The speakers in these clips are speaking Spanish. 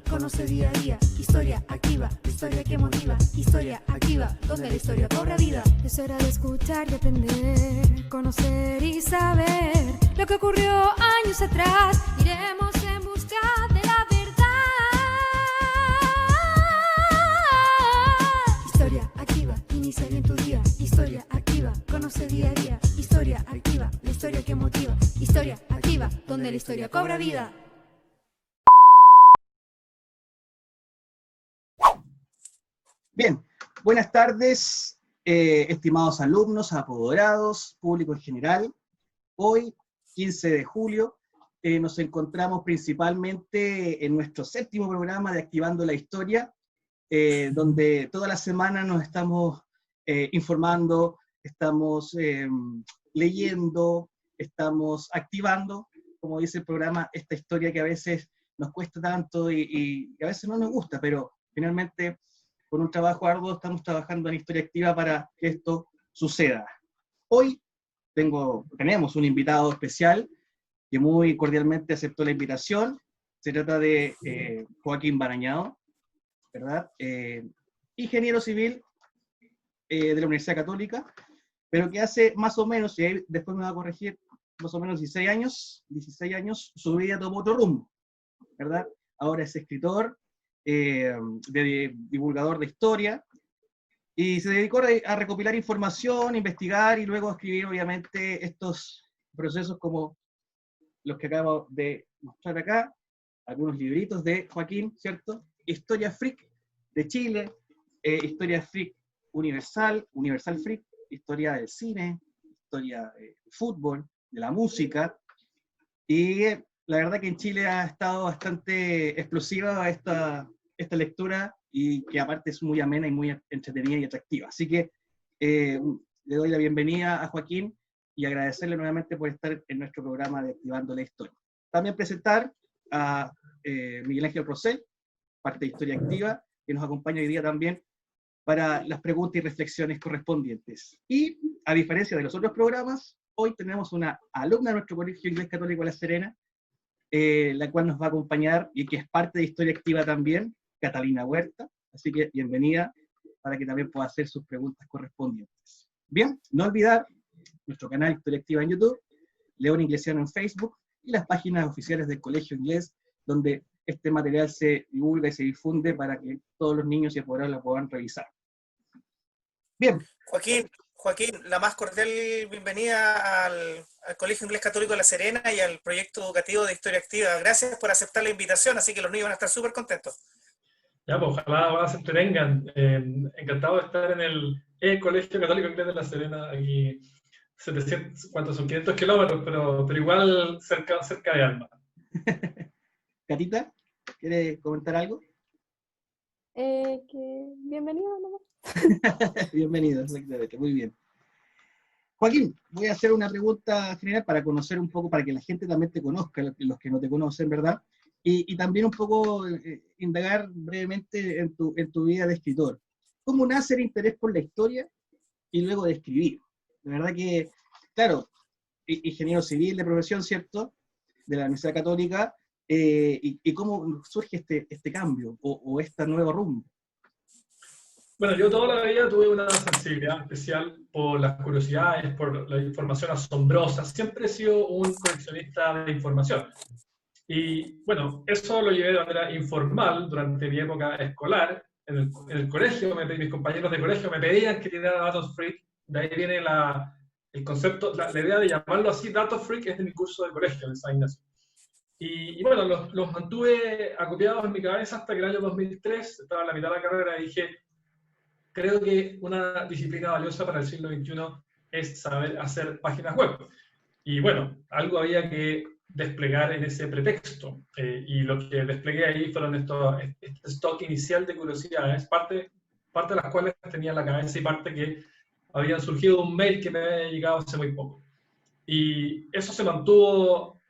conoce día a día. Historia activa, la historia que motiva. Historia activa, donde la historia cobra vida. Es hora de escuchar y aprender, conocer y saber lo que ocurrió años atrás. Iremos en busca de la verdad. Historia activa, inicia bien tu día. Historia activa, conoce día a día. Historia activa, la historia que motiva. Historia activa, donde la historia cobra vida. Bien, buenas tardes, estimados alumnos, apoderados, público en general. Hoy, 15 de julio, nos encontramos principalmente en nuestro séptimo programa de Activando la Historia, donde toda la semana nos estamos informando, estamos leyendo, estamos activando, como dice el programa, esta historia que a veces nos cuesta tanto y a veces no nos gusta, pero finalmente con un trabajo arduo estamos trabajando en Historia Activa para que esto suceda. Hoy tenemos un invitado especial que muy cordialmente aceptó la invitación. Se trata de Joaquín Barañao, ¿verdad? Ingeniero civil de la Universidad Católica, pero que hace más o menos, y ahí después me va a corregir, más o menos 16 años, su vida tomó otro rumbo, ¿verdad? Ahora es escritor, de divulgador de historia, y se dedicó a recopilar información, investigar y luego escribir, obviamente, estos procesos como los que acabo de mostrar acá, algunos libritos de Joaquín, ¿cierto? Historia Freak de Chile, Historia Freak Universal Freak, historia del cine, historia del fútbol, de la música, y la verdad que en Chile ha estado bastante explosiva esta lectura, y que aparte es muy amena y muy entretenida y atractiva. Así que le doy la bienvenida a Joaquín y agradecerle nuevamente por estar en nuestro programa de Activando la Historia. También presentar a Miguel Ángel Rosell, parte de Historia Activa, que nos acompaña hoy día también para las preguntas y reflexiones correspondientes. Y, a diferencia de los otros programas, hoy tenemos una alumna de nuestro Colegio Inglés Católico de La Serena, la cual nos va a acompañar y que es parte de Historia Activa también, Catalina Huerta. Así que bienvenida, para que también pueda hacer sus preguntas correspondientes. Bien, no olvidar nuestro canal Historia Activa en YouTube, León Inglesiano en Facebook, y las páginas oficiales del Colegio Inglés, donde este material se divulga y se difunde para que todos los niños y apoderados la puedan revisar. Bien. Joaquín, la más cordial bienvenida al Colegio Inglés Católico de La Serena y al proyecto educativo de Historia Activa. Gracias por aceptar la invitación, así que los niños van a estar súper contentos. Ya, pues ojalá se entretengan. Encantado de estar en el Colegio Católico Inglés de La Serena, aquí 700, ¿cuántos son? 500 kilómetros, pero igual cerca de Alma. Catita, ¿quiere comentar algo? Que bienvenido nomás. Bienvenido, exactamente, muy bien. Joaquín, voy a hacer una pregunta general para conocer un poco, para que la gente también te conozca, los que no te conocen, ¿verdad? Y también un poco indagar brevemente en tu vida de escritor. ¿Cómo nace el interés por la historia y luego de escribir? De verdad que, claro, ingeniero civil de profesión, ¿cierto? De la Universidad Católica, y cómo surge este cambio o este nuevo rumbo. Bueno, yo toda la vida tuve una sensibilidad especial por las curiosidades, por la información asombrosa. Siempre he sido un coleccionista de información. Y bueno, eso lo llevé de manera informal durante mi época escolar. En el colegio, mis compañeros de colegio me pedían que tirara datos freak. De ahí viene el concepto, la idea de llamarlo así, datos freak, es de mi curso de colegio en San Ignacio. Y bueno, los mantuve acopiados en mi cabeza hasta que el año 2003, estaba en la mitad de la carrera, y dije, creo que una disciplina valiosa para el siglo XXI es saber hacer páginas web. Y bueno, algo había que desplegar en ese pretexto. Y lo que desplegué ahí fueron este stock inicial de curiosidades, parte de las cuales tenía en la cabeza y parte que habían surgido de un mail que me había llegado hace muy poco. Y eso se mantuvo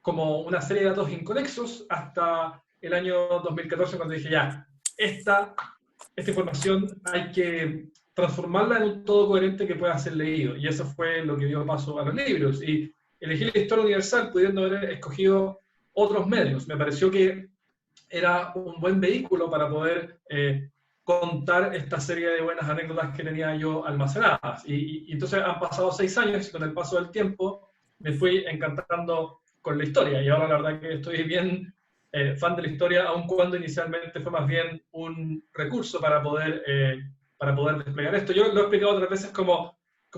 como una serie de datos inconexos hasta el año 2014, cuando dije, ya, esta información hay que transformarla en un todo coherente que pueda ser leído. Y eso fue lo que dio paso a los libros. Y elegí la historia universal pudiendo haber escogido otros medios. Me pareció que era un buen vehículo para poder contar esta serie de buenas anécdotas que tenía yo almacenadas. Y entonces han pasado 6 años y con el paso del tiempo me fui encantando con la historia. Y ahora la verdad que estoy bien fan de la historia, aun cuando inicialmente fue más bien un recurso para poder desplegar esto. Yo lo he explicado otras veces como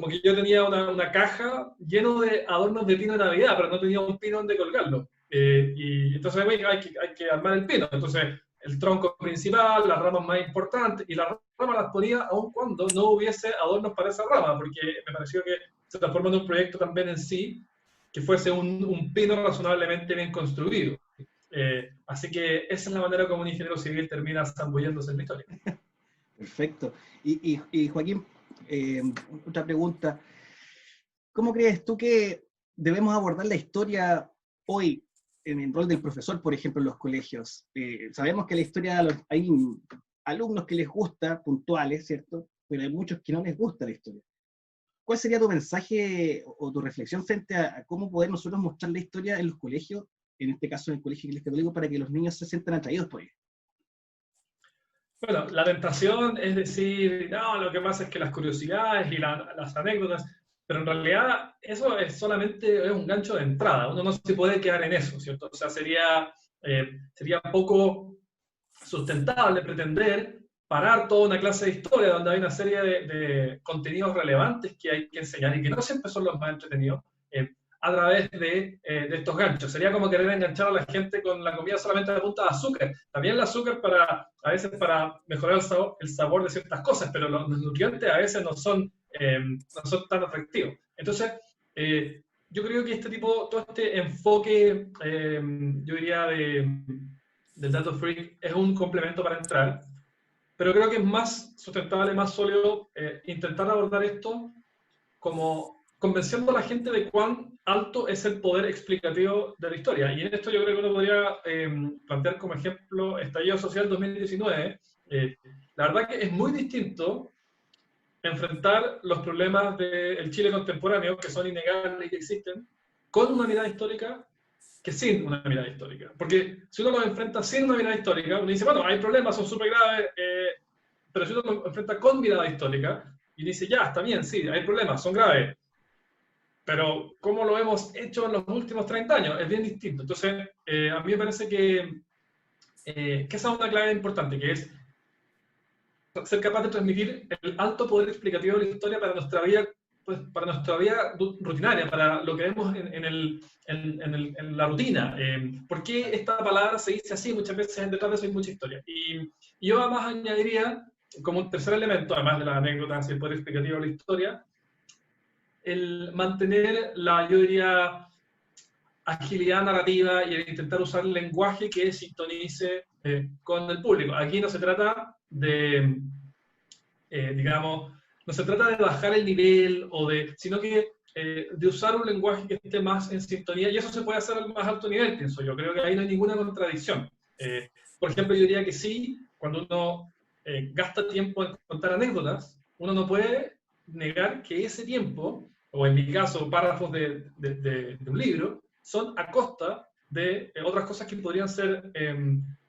que yo tenía una caja lleno de adornos de pino de Navidad, pero no tenía un pino donde colgarlo. Y entonces hay que armar el pino. Entonces el tronco principal, las ramas más importantes, y las ramas las ponía aun cuando no hubiese adornos para esa rama, porque me pareció que se transformó en un proyecto también en sí, que fuese un pino razonablemente bien construido. Así que esa es la manera como un ingeniero civil termina zambulléndose en la historia. Perfecto. Y Joaquín, otra pregunta. ¿Cómo crees tú que debemos abordar la historia hoy en el rol del profesor, por ejemplo, en los colegios? Sabemos que la historia hay alumnos que les gusta, puntuales, ¿cierto? Pero hay muchos que no les gusta la historia. ¿Cuál sería tu mensaje o tu reflexión frente a cómo poder nosotros mostrar la historia en los colegios, en este caso en el Colegio Inglés Católico, para que los niños se sientan atraídos por ello? Bueno, la tentación es decir, no, lo que pasa es que las curiosidades y las anécdotas, pero en realidad eso es solamente un gancho de entrada. Uno no se puede quedar en eso, ¿cierto? O sea, sería poco sustentable pretender parar toda una clase de historia donde hay una serie de contenidos relevantes que hay que enseñar y que no siempre son los más entretenidos, a través de estos ganchos. Sería como querer enganchar a la gente con la comida solamente a punta de azúcar. También el azúcar a veces para mejorar el sabor de ciertas cosas, pero los nutrientes a veces no son tan atractivos. Entonces, yo creo que todo este enfoque, yo diría, del Dato Freak es un complemento para entrar, pero creo que es más sustentable, más sólido intentar abordar esto como convenciendo a la gente de cuán alto es el poder explicativo de la historia. Y en esto yo creo que uno podría plantear como ejemplo Estallido Social 2019. La verdad que es muy distinto enfrentar los problemas del Chile contemporáneo, que son innegables y que existen, con una mirada histórica que sin una mirada histórica. Porque si uno los enfrenta sin una mirada histórica, uno dice, bueno, hay problemas, son súper graves, pero si uno los enfrenta con mirada histórica, y dice, ya, está bien, sí, hay problemas, son graves, pero ¿cómo lo hemos hecho en los últimos 30 años? Es bien distinto. Entonces, a mí me parece que esa es una clave importante, que es ser capaz de transmitir el alto poder explicativo de la historia para nuestra vida, pues, para nuestra vida rutinaria, para lo que vemos en la rutina. ¿Por qué esta palabra se dice así? Muchas veces detrás de eso hay mucha historia. Y yo además añadiría, como un tercer elemento, además de las anécdotas y el poder explicativo de la historia, el mantener yo diría, agilidad narrativa y el intentar usar el lenguaje que sintonice con el público. Aquí no se trata de, digamos, no se trata de bajar el nivel, sino que de usar un lenguaje que esté más en sintonía, y eso se puede hacer al más alto nivel, pienso yo. Creo que ahí no hay ninguna contradicción. Por ejemplo, yo diría que sí, cuando uno gasta tiempo en contar anécdotas, uno no puede negar que ese tiempo, o en mi caso, párrafos de un libro, son a costa de otras cosas que podrían ser,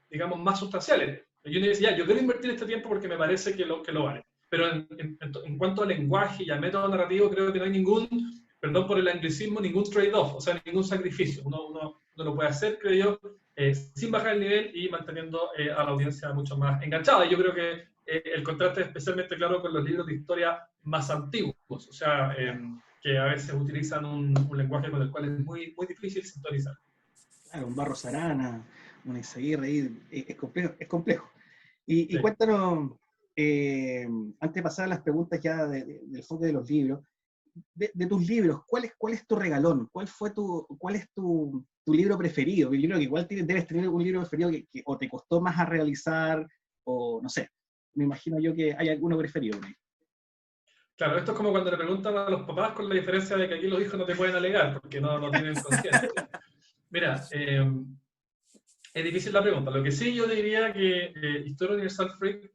digamos, más sustanciales. Y uno dice, ya, yo quiero invertir este tiempo porque me parece que lo vale. Pero en cuanto al lenguaje y al método narrativo, creo que no hay ningún, perdón por el anglicismo, ningún trade-off, o sea, ningún sacrificio. Uno lo puede hacer, creo yo, sin bajar el nivel y manteniendo a la audiencia mucho más enganchada. Y yo creo que el contraste es especialmente claro con los libros de historia más antiguos, o sea, que a veces utilizan un lenguaje con el cual es muy, muy difícil sintonizar. Claro, un Barros Arana, un Izaguirre, es complejo. Es complejo. Y Sí. Cuéntanos, antes de pasar a las preguntas ya del enfoque de los libros, de tus libros, ¿cuál es tu regalón? ¿Cuál es tu libro preferido? Yo creo que igual debes tener un libro preferido que o te costó más a realizar, o no sé, me imagino yo que hay alguno preferido. Claro, esto es como cuando le preguntan a los papás, con la diferencia de que aquí los hijos no te pueden alegar, porque no tienen conciencia. Mira, es difícil la pregunta. Lo que sí yo diría que Historia Universal Freak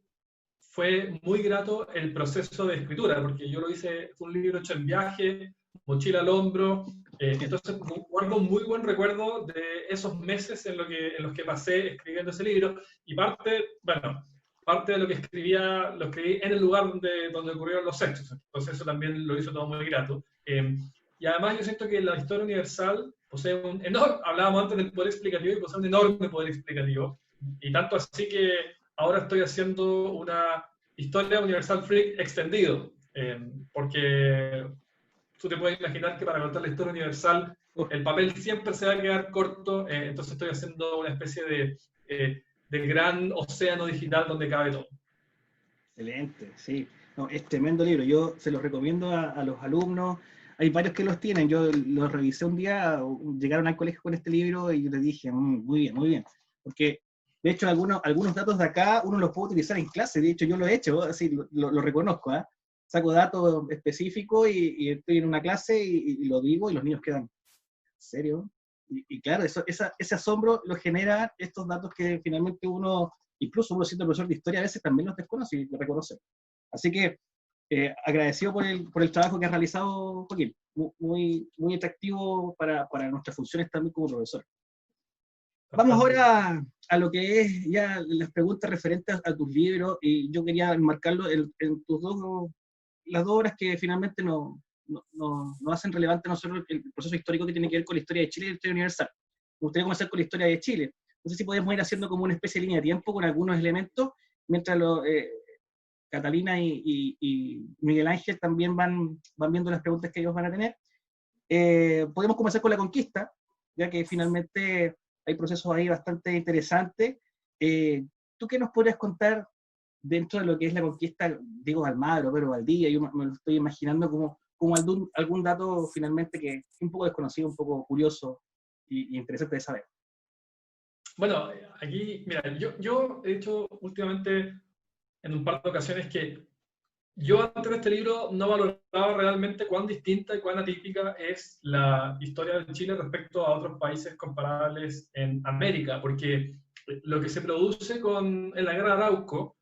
fue muy grato el proceso de escritura, porque yo lo hice, fue un libro hecho en viaje, mochila al hombro. Entonces, guardo un muy buen recuerdo de esos meses en los que pasé escribiendo ese libro, y parte de lo que escribía, lo escribí en el lugar donde ocurrieron los hechos. Entonces eso también lo hizo todo muy grato. Y además yo siento que la historia universal posee un enorme, hablábamos antes del poder explicativo, y posee un enorme poder explicativo. Y tanto así que ahora estoy haciendo una historia universal freak extendido, porque tú te puedes imaginar que para contar la historia universal el papel siempre se va a quedar corto, entonces estoy haciendo una especie de gran océano digital donde cabe todo. Excelente, sí. No, es tremendo libro. Yo se los recomiendo a los alumnos. Hay varios que los tienen. Yo los revisé un día, llegaron al colegio con este libro y yo les dije, muy bien, muy bien. Porque, de hecho, algunos datos de acá uno los puede utilizar en clase. De hecho, yo lo he hecho, así lo reconozco. Saco datos específicos y estoy en una clase y lo digo y los niños quedan, ¿en serio? Y claro, ese asombro lo genera estos datos que finalmente incluso uno siendo profesor de historia, a veces también los desconoce y los reconoce. Así que agradecido por el trabajo que has realizado, Joaquín. Muy, muy atractivo para nuestras funciones también como profesor. Vamos ahora a lo que es ya las preguntas referentes a tus libros, y yo quería enmarcarlo en las dos obras que finalmente nos hacen relevante a nosotros el proceso histórico que tiene que ver con la historia de Chile y la historia universal. Me gustaría comenzar con la historia de Chile. No sé si podemos ir haciendo como una especie de línea de tiempo con algunos elementos, mientras Catalina y Miguel Ángel también van viendo las preguntas que ellos van a tener. Podemos comenzar con la conquista, ya que finalmente hay procesos ahí bastante interesantes. ¿Tú qué nos podrías contar dentro de lo que es la conquista? Digo Almagro, Pedro Valdivia, yo me lo estoy imaginando como algún dato finalmente que es un poco desconocido, un poco curioso y interesante de saber. Bueno, aquí, mira, yo he hecho últimamente en un par de ocasiones que yo antes de este libro no valoraba realmente cuán distinta y cuán atípica es la historia de Chile respecto a otros países comparables en América, porque lo que se produce en la Guerra de Arauco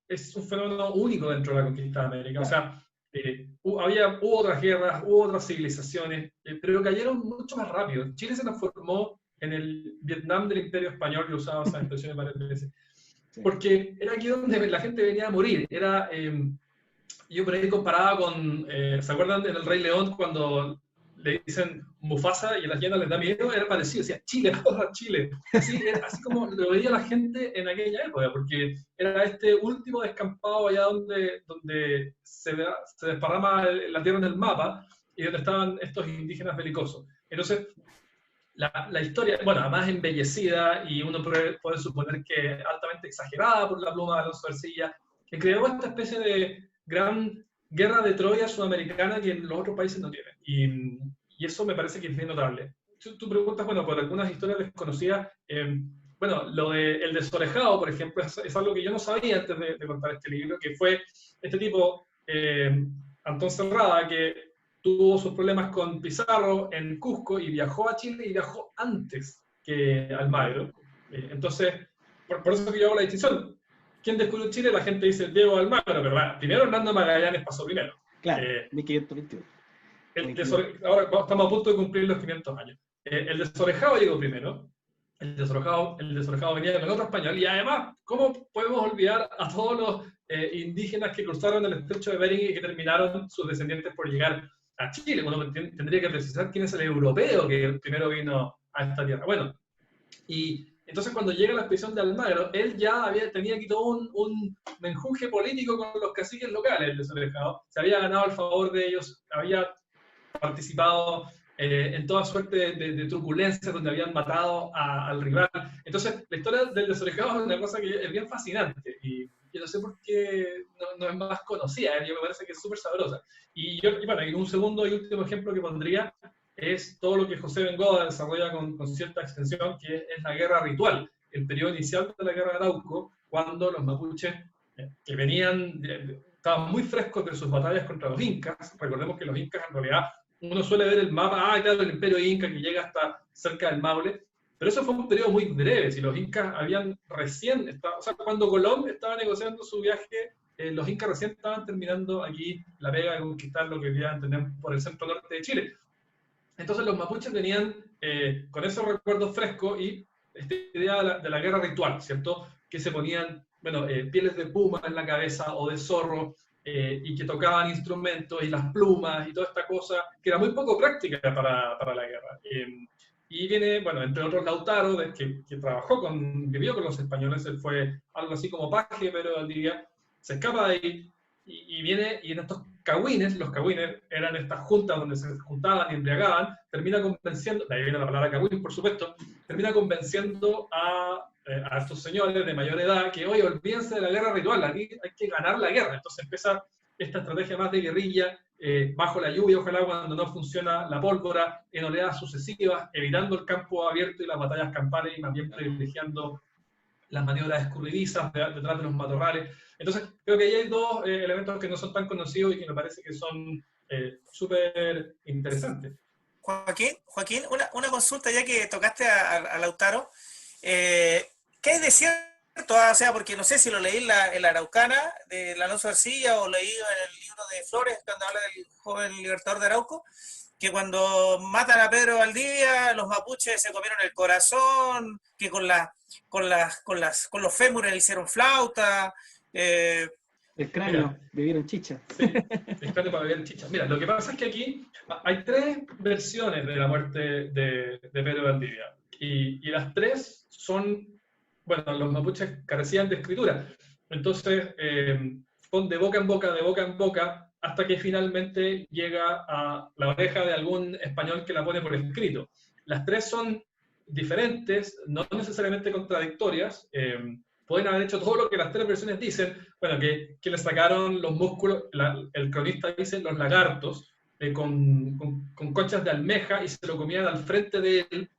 es un fenómeno único dentro de la conquista de América. O sea, hubo otras guerras, hubo otras civilizaciones, pero cayeron mucho más rápido. Chile se transformó en el Vietnam del Imperio Español, yo usaba esas expresiones varias veces, porque era aquí donde la gente venía a morir. Yo por ahí comparaba con, ¿se acuerdan en El Rey León cuando le dicen Mufasa y a las hienas les da miedo? Era parecido, decía Chile, porra, Chile. Así como lo veía la gente en aquella época, porque era este último descampado allá donde se desparrama la tierra en el mapa y donde estaban estos indígenas belicosos. Entonces, la historia, bueno, además embellecida, y uno puede suponer que altamente exagerada por la pluma de Alonso Ercilla, que creó esta especie de gran guerra de Troya sudamericana que los otros países no tienen. Y eso me parece que es bien notable. Tú preguntas, bueno, por algunas historias desconocidas, bueno, lo de El Desorejado, por ejemplo, es algo que yo no sabía antes de contar este libro, que fue este tipo, Antón Serrada, que tuvo sus problemas con Pizarro en Cusco y viajó a Chile y viajó antes que Almagro. Entonces, por eso que yo hago la distinción. ¿Quién descubrió Chile? La gente dice Diego Almagro, pero primero Hernando Magallanes pasó primero. Claro, 1521. Ahora estamos a punto de cumplir los 500 años. El Desorejado llegó primero. El desorejado venía con otro español. Y además, ¿cómo podemos olvidar a todos los indígenas que cruzaron el estrecho de Bering y que terminaron sus descendientes por llegar a Chile? Uno tendría que precisar quién es el europeo que primero vino a esta tierra. Bueno, y entonces cuando llega la expedición de Almagro, él ya tenía aquí todo un menjunje político con los caciques locales, el Desorejado. Se había ganado el favor de ellos, había participado en toda suerte de truculencias donde habían matado al rival. Entonces, la historia del Desorejado es una cosa que es bien fascinante y yo no sé por qué no es más conocida. Yo me parece que es súper sabrosa. Y bueno, y un segundo y último ejemplo que pondría es todo lo que José Bengoa desarrolla con cierta extensión, que es la guerra ritual, el periodo inicial de la guerra de Arauco, cuando los mapuches que estaban muy frescos de sus batallas contra los incas. Recordemos que los incas en realidad, uno suele ver el mapa, claro, el imperio inca que llega hasta cerca del Maule, pero eso fue un periodo muy breve. Si los incas habían recién, o sea, cuando Colón estaba negociando su viaje los incas recién estaban terminando aquí la pega de conquistar lo que hoy día entendemos por el centro norte de Chile. Entonces los mapuches venían con esos recuerdos frescos y esta idea de la guerra ritual, ¿cierto? Que se ponían, bueno, pieles de puma en la cabeza o de zorro, y que tocaban instrumentos y las plumas y toda esta cosa, que era muy poco práctica para la guerra. Y viene, bueno, entre otros Lautaro, que vivió con los españoles, él fue algo así como paje, pero al día se escapa de ahí y viene, y en estos cagüines, los cagüines eran estas juntas donde se juntaban y embriagaban, termina convenciendo, de ahí viene la palabra cagüín, por supuesto, termina convenciendo a estos señores de mayor edad que, oye, olvídense de la guerra ritual, aquí hay que ganar la guerra. Entonces empieza esta estrategia más de guerrilla, bajo la lluvia, ojalá cuando no funciona la pólvora, en oleadas sucesivas, evitando el campo abierto y las batallas campales y más bien privilegiando las maniobras escurridizas detrás de los matorrales. Entonces, creo que ahí hay dos elementos que no son tan conocidos y que me parece que son súper interesantes. Joaquín, una consulta ya que tocaste a Lautaro. ¿Qué hay de cierto? O sea, porque no sé si lo leí en la Araucana de Alonso García o leí en el libro de Flores, cuando habla del joven libertador de Arauco, que cuando matan a Pedro Valdivia, los mapuches se comieron el corazón, que con los fémures hicieron flauta. El cráneo, bebieron chicha. Sí, el cráneo para beber chicha. Mira, lo que pasa es que aquí hay tres versiones de la muerte de Pedro Valdivia. Y las tres son, bueno, los mapuches carecían de escritura. Entonces, son de boca en boca, hasta que finalmente llega a la oreja de algún español que la pone por escrito. Las tres son diferentes, no necesariamente contradictorias. Pueden haber hecho todo lo que las tres versiones dicen. Bueno, que le sacaron los músculos, el cronista dice los lagartos, con conchas de almeja, y se lo comían al frente de él,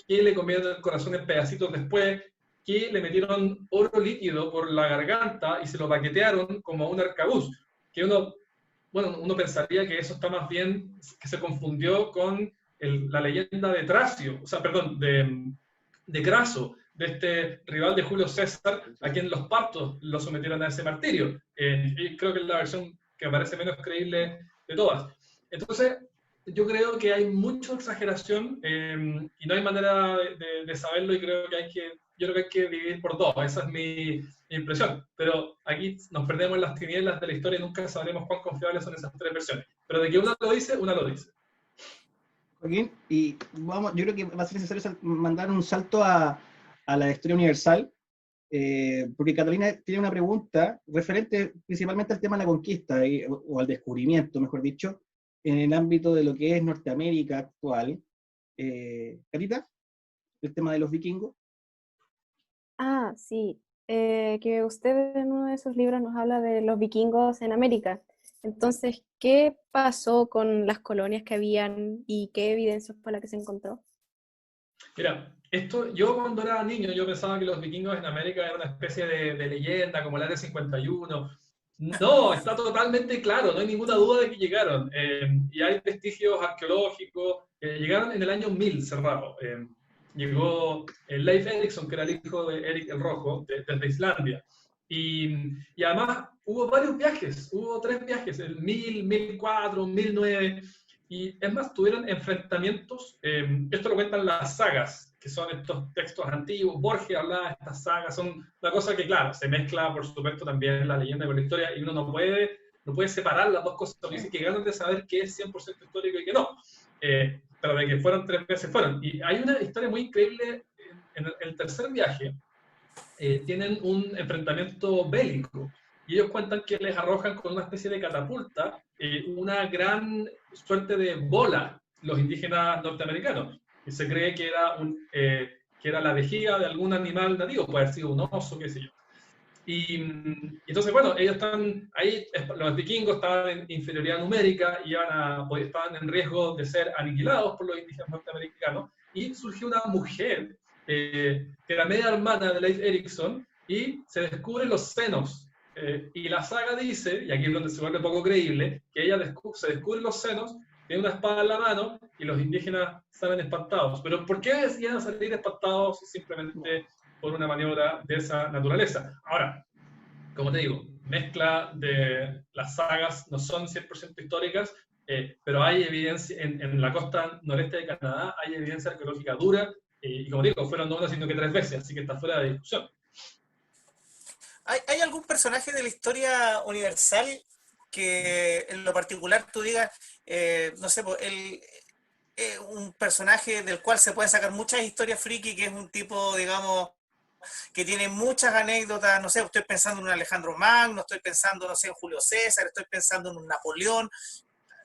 que le comieron el corazón en pedacitos después, que le metieron oro líquido por la garganta y se lo paquetearon como a un arcabuz, que uno pensaría que eso está más bien, que se confundió con la leyenda de Tracio, o sea, perdón, de Craso, de este rival de Julio César, a quien los partos lo sometieron a ese martirio. Y creo que es la versión que me parece menos creíble de todas. Entonces, yo creo que hay mucha exageración y no hay manera de saberlo, y creo que hay que dividir por dos. Esa es mi impresión. Pero aquí nos perdemos en las tinieblas de la historia y nunca sabremos cuán confiables son esas tres versiones. Pero de que una lo dice, una lo dice. Joaquín, y yo creo que va a ser necesario mandar un salto a la historia universal, porque Catalina tiene una pregunta referente principalmente al tema de la conquista, o al descubrimiento, mejor dicho, en el ámbito de lo que es Norteamérica actual. Carita, el tema de los vikingos. Ah, sí, que usted en uno de esos libros nos habla de los vikingos en América. Entonces, ¿qué pasó con las colonias que habían y qué evidencia fue la que se encontró? Mira, yo cuando era niño, yo pensaba que los vikingos en América eran una especie de leyenda, como el Área 51. No, está totalmente claro, no hay ninguna duda de que llegaron. Y hay vestigios arqueológicos. Llegaron en el año 1000, cerrado. Llegó Leif Erikson, que era el hijo de Erik el Rojo, desde Islandia. Y además hubo varios viajes, hubo 3 viajes, el 1000, 1004, 1009. Y es más, tuvieron enfrentamientos, esto lo cuentan las sagas, que son estos textos antiguos. Borges hablaba de estas sagas, son una cosa que, claro, se mezcla, por supuesto, también la leyenda con la historia, y uno no puede separar las dos cosas. Dice que ganan de saber qué es 100% histórico y qué no. Pero de que fueron 3 veces, fueron. Y hay una historia muy increíble en el tercer viaje. Tienen un enfrentamiento bélico, y ellos cuentan que les arrojan con una especie de catapulta una gran suerte de bola, los indígenas norteamericanos, y se cree que era la vejiga de algún animal nativo, puede haber sido un oso, qué sé yo. Y entonces, bueno, ellos están ahí, los vikingos estaban en inferioridad numérica y estaban en riesgo de ser aniquilados por los indígenas norteamericanos, y surgió una mujer que era media hermana de Leif Erikson, y se descubren los senos. Y la saga dice, y aquí es donde se vuelve poco creíble, que ella se descubre los senos, tiene una espada en la mano, y los indígenas salen espantados. Pero ¿por qué decían salir espantados simplemente por una maniobra de esa naturaleza? Ahora, como te digo, mezcla de las sagas no son 100% históricas, pero hay evidencia, en la costa noreste de Canadá hay evidencia arqueológica dura, y como digo, fueron no una, sino que 3 veces, así que está fuera de discusión. ¿Hay algún personaje de la historia universal que en lo particular tú digas, no sé, un personaje del cual se pueden sacar muchas historias friki, que es un tipo, digamos, que tiene muchas anécdotas, no sé, estoy pensando en un Alejandro Magno, estoy pensando, no sé, en Julio César, estoy pensando en un Napoleón,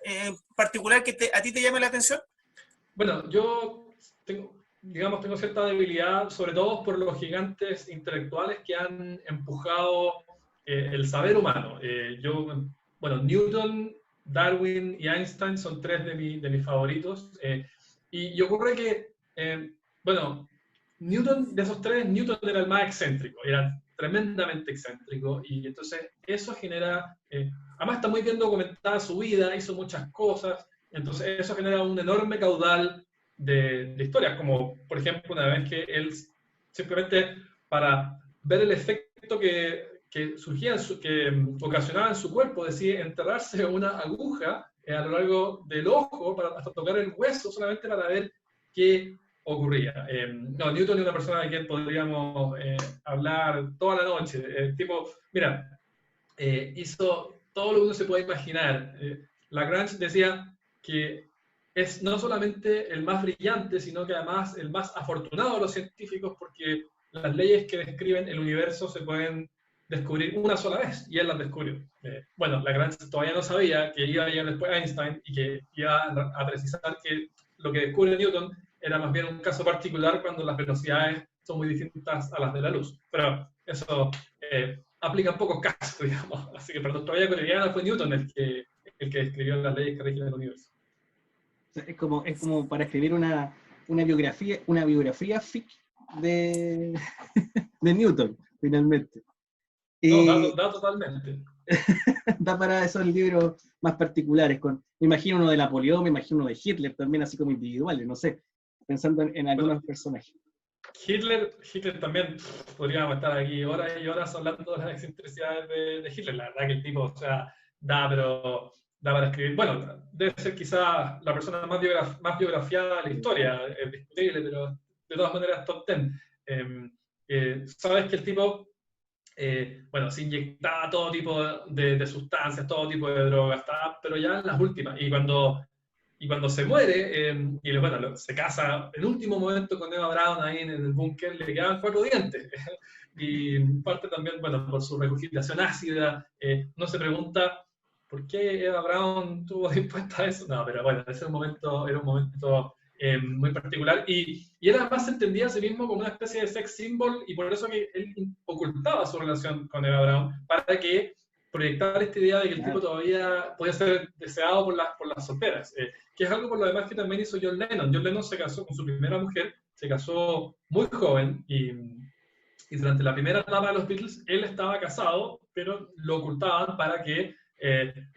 en particular que a ti te llame la atención? Bueno, yo tengo cierta debilidad, sobre todo por los gigantes intelectuales que han empujado el saber humano. Bueno, Newton, Darwin y Einstein son 3 de mis favoritos. Y ocurre que, bueno, Newton, de esos 3, Newton era el más excéntrico, era tremendamente excéntrico, y entonces eso genera, además está muy bien documentada su vida, hizo muchas cosas, entonces eso genera un enorme caudal de historias, como por ejemplo una vez que él simplemente para ver el efecto que surgía, que ocasionaba en su cuerpo, decide enterrarse una aguja a lo largo del ojo hasta tocar el hueso, solamente para ver qué ocurría. No, Newton es una persona de quien podríamos hablar toda la noche. El tipo, mira, hizo todo lo que uno se puede imaginar. Lagrange decía que es no solamente el más brillante, sino que además el más afortunado de los científicos, porque las leyes que describen el universo se pueden descubrir una sola vez, y él las descubrió. Bueno, Lagrange todavía no sabía que iba a llegar después Einstein y que iba a precisar que lo que descubre Newton era más bien un caso particular cuando las velocidades son muy distintas a las de la luz. Pero eso aplica en pocos casos, digamos. Así que para nuestra vida cotidiana fue Newton el que describió las leyes que rigen el universo. Es como para escribir una biografía fic de Newton, finalmente. No, da totalmente. Da para esos libros más particulares. Me imagino uno de Napoleón, me imagino uno de Hitler también, así como individuales, no sé, pensando en algunos personajes. Hitler también, podríamos estar aquí horas y horas hablando de las excentricidades de Hitler. La verdad que el tipo, o sea, da para escribir. Bueno, debe ser quizá la persona más biografiada de la historia, es discutible, pero de todas maneras top 10. Sabes que el tipo, bueno, se inyectaba todo tipo de sustancias, todo tipo de drogas, pero ya en las últimas. Y cuando se muere, y bueno, se casa en último momento con Eva Braun ahí en el búnker, le quedaban 4 dientes. Y parte también, bueno, por su regurgitación ácida, no se pregunta por qué Eva Braun estuvo dispuesta a eso. No, pero bueno, ese era un momento muy particular. Y él además se entendía a sí mismo como una especie de sex symbol, y por eso que él ocultaba su relación con Eva Braun, para que proyectar esta idea de que el tipo todavía podía ser deseado por las solteras, que es algo por lo demás que también hizo John Lennon. John Lennon se casó con su primera mujer, se casó muy joven, y durante la primera etapa de los Beatles él estaba casado, pero lo ocultaban para que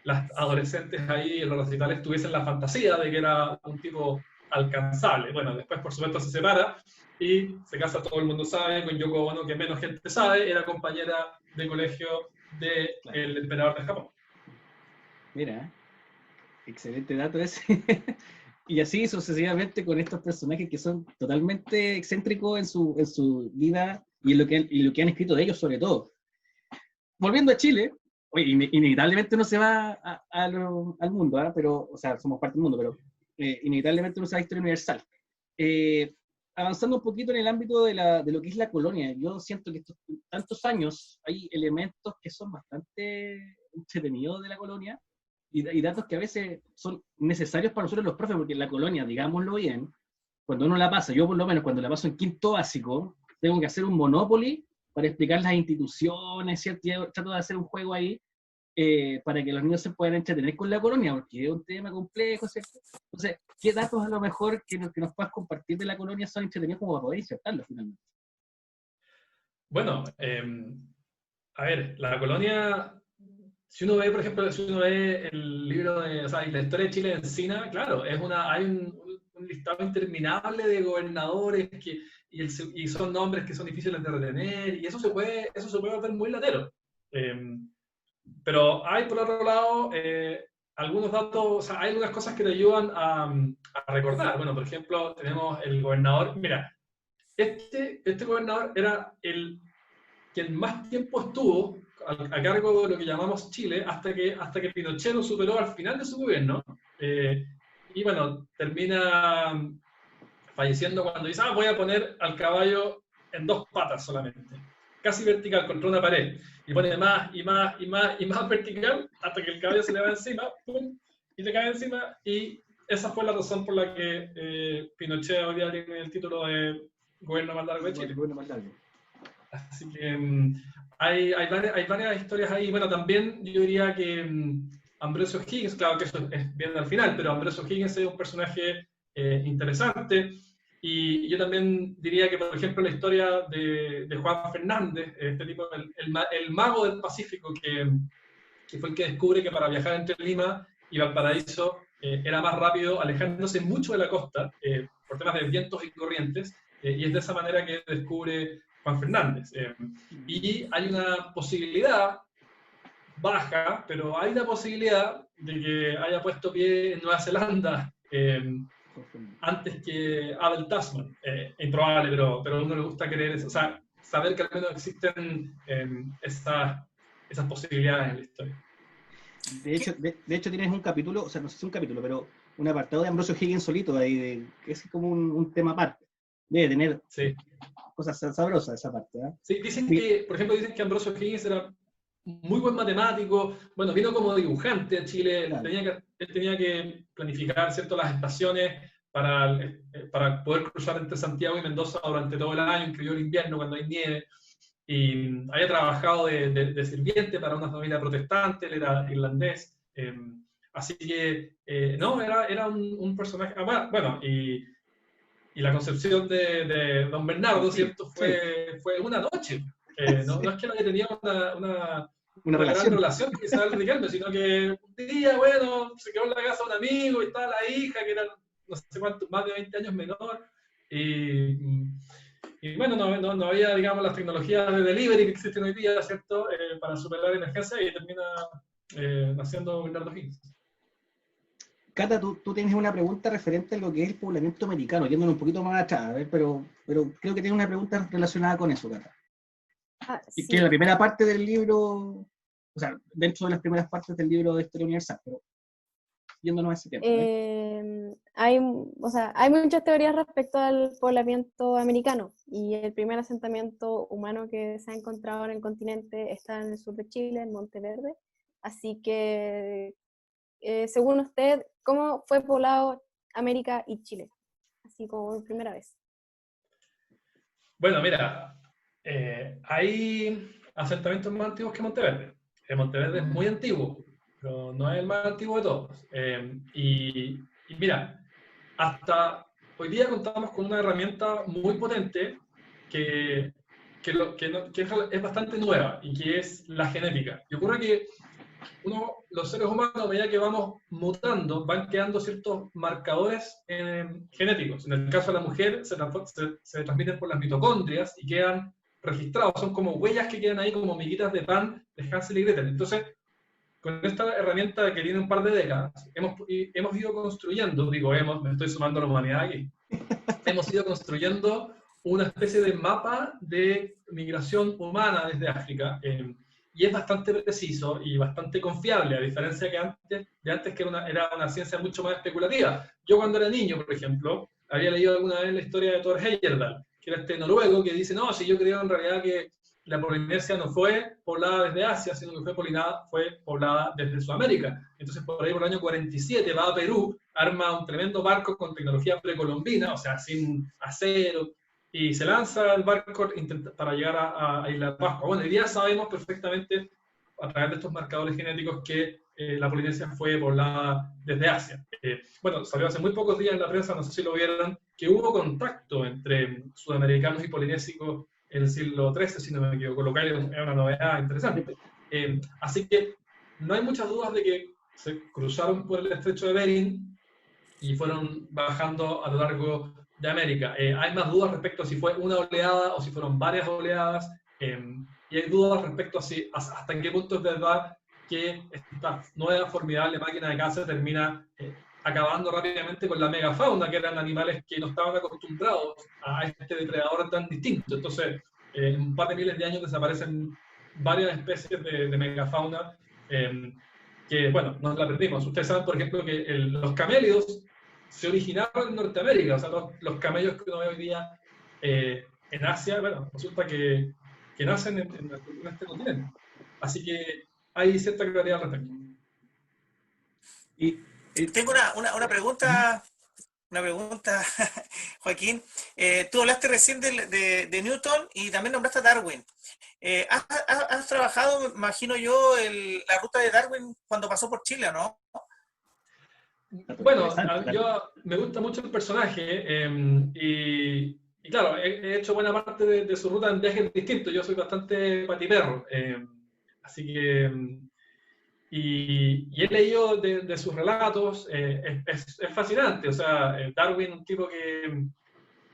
las adolescentes ahí en los recitales tuviesen la fantasía de que era un tipo alcanzable. Bueno, después por supuesto se separa y se casa, todo el mundo sabe, con Yoko Ono, que menos gente sabe, era compañera de colegio del emperador de Japón. Mira, excelente dato ese. Y así sucesivamente con estos personajes que son totalmente excéntricos en su vida y en lo que han escrito de ellos sobre todo. Volviendo a Chile, oye, inevitablemente uno se va al mundo, ¿eh? Pero, o sea, somos parte del mundo, pero inevitablemente uno se va a la historia universal. Avanzando un poquito en el ámbito de lo que es la colonia, yo siento que estos tantos años hay elementos que son bastante entretenidos de la colonia y datos que a veces son necesarios para nosotros los profes, porque la colonia, digámoslo bien, cuando uno la pasa, yo por lo menos cuando la paso en quinto básico, tengo que hacer un Monopoly para explicar las instituciones, ¿cierto? Y trato de hacer un juego ahí para que los niños se puedan entretener con la colonia, porque es un tema complejo, ¿cierto? Entonces, ¿qué datos a lo mejor que nos puedas compartir de la colonia son entretenidos como para poder insertarlos finalmente? Bueno, a ver, la colonia, si uno ve, por ejemplo, el libro o sea, la historia de Chile de Encina, claro, hay un listado interminable de gobernadores y son nombres que son difíciles de retener, y eso se puede volver muy latero. pero hay, por otro lado, algunos datos, o sea, hay algunas cosas que te ayudan a recordar. Bueno, por ejemplo, tenemos el gobernador. Mira, este gobernador era quien más tiempo estuvo a cargo de lo que llamamos Chile hasta que Pinochet lo superó al final de su gobierno. Y bueno, termina falleciendo cuando dice, voy a poner al caballo en 2 patas solamente, casi vertical contra una pared, y pone más y más y más y más vertical hasta que el caballo se le va encima, ¡pum!, y le cae encima, y esa fue la razón por la que Pinochet hoy día tiene el título de gobierno más largo de Chile. Así que hay varias historias ahí. Bueno, también yo diría que Ambrosio Higgins, claro que eso es bien al final, pero Ambrosio Higgins es un personaje interesante. Y yo también diría que, por ejemplo, la historia de Juan Fernández, este tipo, el mago del Pacífico, que fue el que descubre que para viajar entre Lima y Valparaíso era más rápido alejándose mucho de la costa, por temas de vientos y corrientes, y es de esa manera que descubre Juan Fernández. Y hay una posibilidad baja, pero hay una posibilidad de que haya puesto pie en Nueva Zelanda antes que Abel Tasman. Improbable, pero a uno le gusta creer eso, o sea, saber que al menos existen esas posibilidades en la historia. De hecho tienes un capítulo, o sea, no sé si un capítulo, pero un apartado de Ambrosio Higgins solito ahí, que es como un tema aparte. Debe tener cosas sabrosas esa parte, ¿eh? Sí, por ejemplo, dicen que Ambrosio Higgins era muy buen matemático. Bueno, vino como dibujante a Chile, claro. Él tenía que planificar, ¿cierto?, las estaciones para poder cruzar entre Santiago y Mendoza durante todo el año, incluido el invierno cuando hay nieve. Y había trabajado de sirviente para una familia protestante, él era irlandés. Así que, no, era un personaje. Bueno, y la concepción de don Bernardo, ¿cierto?, fue una noche. No es que nadie tenía una gran relación que se Riquelme, sino que un día, bueno, se quedó en la casa de un amigo y estaba la hija, que era no sé cuánto, más de 20 años menor, y bueno, no había, digamos, las tecnologías de delivery que existen hoy día, ¿cierto?, para superar emergencias, y termina naciendo Bernardo Higgins. Cata, tú tienes una pregunta referente a lo que es el poblamiento americano, yéndonos un poquito más atrás, pero creo que tienes una pregunta relacionada con eso, Cata. Sí. Que es la primera parte del libro, o sea, dentro de las primeras partes del libro de Historia Universal, pero yéndonos a ese tema. Hay muchas teorías respecto al poblamiento americano, y el primer asentamiento humano que se ha encontrado en el continente está en el sur de Chile, en Monteverde. Así que, según usted, ¿cómo fue poblado América y Chile? Así como por primera vez. Bueno, mira, hay asentamientos más antiguos que Monteverde. Monteverde es muy antiguo, pero no es el más antiguo de todos. Y mira, hasta hoy día contamos con una herramienta muy potente que es bastante nueva, y que es la genética. Y ocurre que los seres humanos, a medida que vamos mutando, van quedando ciertos marcadores genéticos. En el caso de la mujer, se transmiten por las mitocondrias y quedan registrados. Son como huellas que quedan ahí, como miguitas de pan de Hansel y Gretel. Entonces, con esta herramienta que tiene un par de décadas, hemos ido construyendo, me estoy sumando a la humanidad aquí, hemos ido construyendo una especie de mapa de migración humana desde África. Y es bastante preciso y bastante confiable, a diferencia de antes que era una ciencia mucho más especulativa. Yo, cuando era niño, por ejemplo, había leído alguna vez la historia de Thor Heyerdahl, que era este noruego que dice, no, si yo creo en realidad que la Polinesia no fue poblada desde Asia, sino que fue poblada desde Sudamérica. Entonces, por ahí, por el año 47, va a Perú, arma un tremendo barco con tecnología precolombina, o sea, sin acero, y se lanza el barco para llegar a Isla Pascua. Bueno, hoy día sabemos perfectamente, a través de estos marcadores genéticos, que la Polinesia fue poblada desde Asia. Bueno, salió hace muy pocos días en la prensa, no sé si lo vieron, que hubo contacto entre sudamericanos y polinésicos en el siglo XIII, si no me equivoco, lo cual es una novedad interesante. Así que no hay muchas dudas de que se cruzaron por el estrecho de Bering y fueron bajando a lo largo de América. Hay más dudas respecto a si fue una oleada o si fueron varias oleadas, y hay dudas respecto a hasta qué punto es verdad que esta nueva formidable máquina de caza termina acabando rápidamente con la megafauna, que eran animales que no estaban acostumbrados a este depredador tan distinto. Entonces, en un par de miles de años desaparecen varias especies de megafauna que, bueno, nos la perdimos. Ustedes saben, por ejemplo, que los camélidos se originaron en Norteamérica, o sea, los camellos que uno ve hoy día en Asia, bueno, resulta que nacen en este continente. Así que hay cierta claridad al respecto. Y, Tengo una pregunta, Joaquín. Tú hablaste recién de Newton y también nombraste a Darwin. ¿Has trabajado, imagino yo, la ruta de Darwin cuando pasó por Chile, no? Bueno, yo me gusta mucho el personaje y claro, he hecho buena parte de su ruta en viajes distintos. Yo soy bastante patiperro, así que... Y he leído de sus relatos, es fascinante. O sea, Darwin, un tipo que...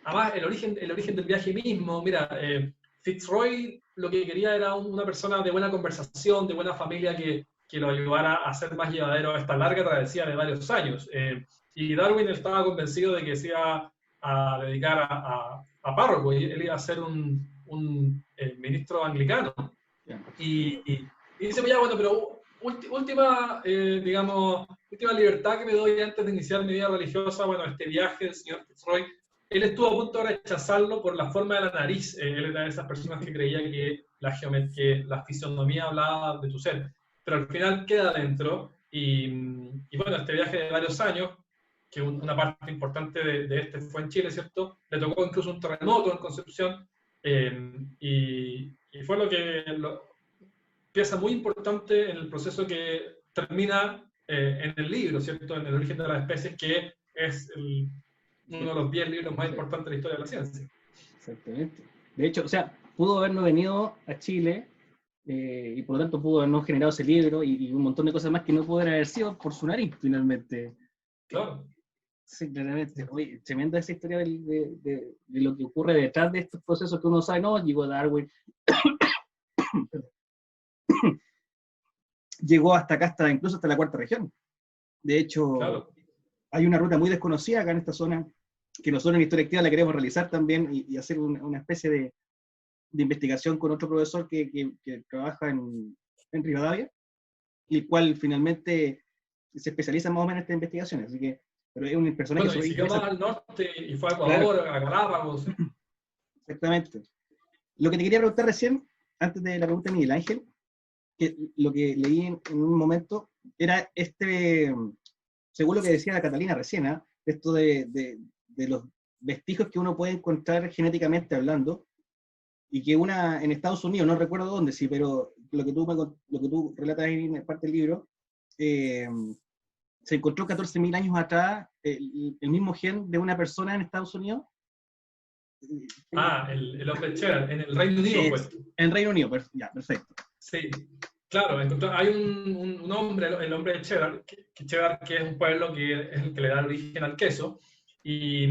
Además, el origen del viaje mismo, mira, Fitzroy lo que quería era una persona de buena conversación, de buena familia que lo ayudara a hacer más llevadero esta larga travesía de varios años. Y Darwin estaba convencido de que se iba a dedicar a párroco, y él iba a ser un ministro anglicano. Y dice, ya, bueno, pero última libertad que me doy antes de iniciar mi vida religiosa, bueno, este viaje del señor Fitzroy, él estuvo a punto de rechazarlo por la forma de la nariz. Él era de esas personas que creía que la fisonomía hablaba de tu ser. Pero al final queda dentro. Y bueno, este viaje de varios años, que una parte importante de este fue en Chile, ¿cierto? Le tocó incluso un terremoto en Concepción. Y fue pieza muy importante en el proceso que termina en el libro, ¿cierto? En el origen de las especies, que es uno de los 10 libros más importantes de la historia de la ciencia. Exactamente. De hecho, o sea, pudo habernos venido a Chile y por lo tanto pudo habernos generado ese libro y un montón de cosas más que no pudieran haber sido por su nariz, finalmente. Claro. Sí, claramente. Oye, tremenda esa historia de lo que ocurre detrás de estos procesos que uno sabe, no, llegó Darwin, llegó hasta acá, incluso hasta la cuarta región. De hecho, claro, hay una ruta muy desconocida acá en esta zona, que nosotros en Historia Activa la queremos realizar también y hacer una especie de investigación con otro profesor que trabaja en Rivadavia, y el cual finalmente se especializa más o menos en estas investigaciones. Así que, pero es un personaje... Bueno, y siguió más al norte y fue a Ecuador, claro, a Galápagos. Exactamente. Lo que te quería preguntar recién, antes de la pregunta de Miguel Ángel, que lo que leí en un momento era según lo que decía Catalina recién, esto de los vestigios que uno puede encontrar genéticamente hablando, y que en Estados Unidos, no recuerdo dónde, sí, pero lo que tú relatas ahí en parte del libro, se encontró 14.000 años atrás el mismo gen de una persona en Estados Unidos. El hombre Cheddar, en el Reino Unido, pues. En Reino Unido, ya, perfecto. Sí, claro, hay un hombre, el hombre de Cheddar, que es un pueblo que es el que le da origen al queso, y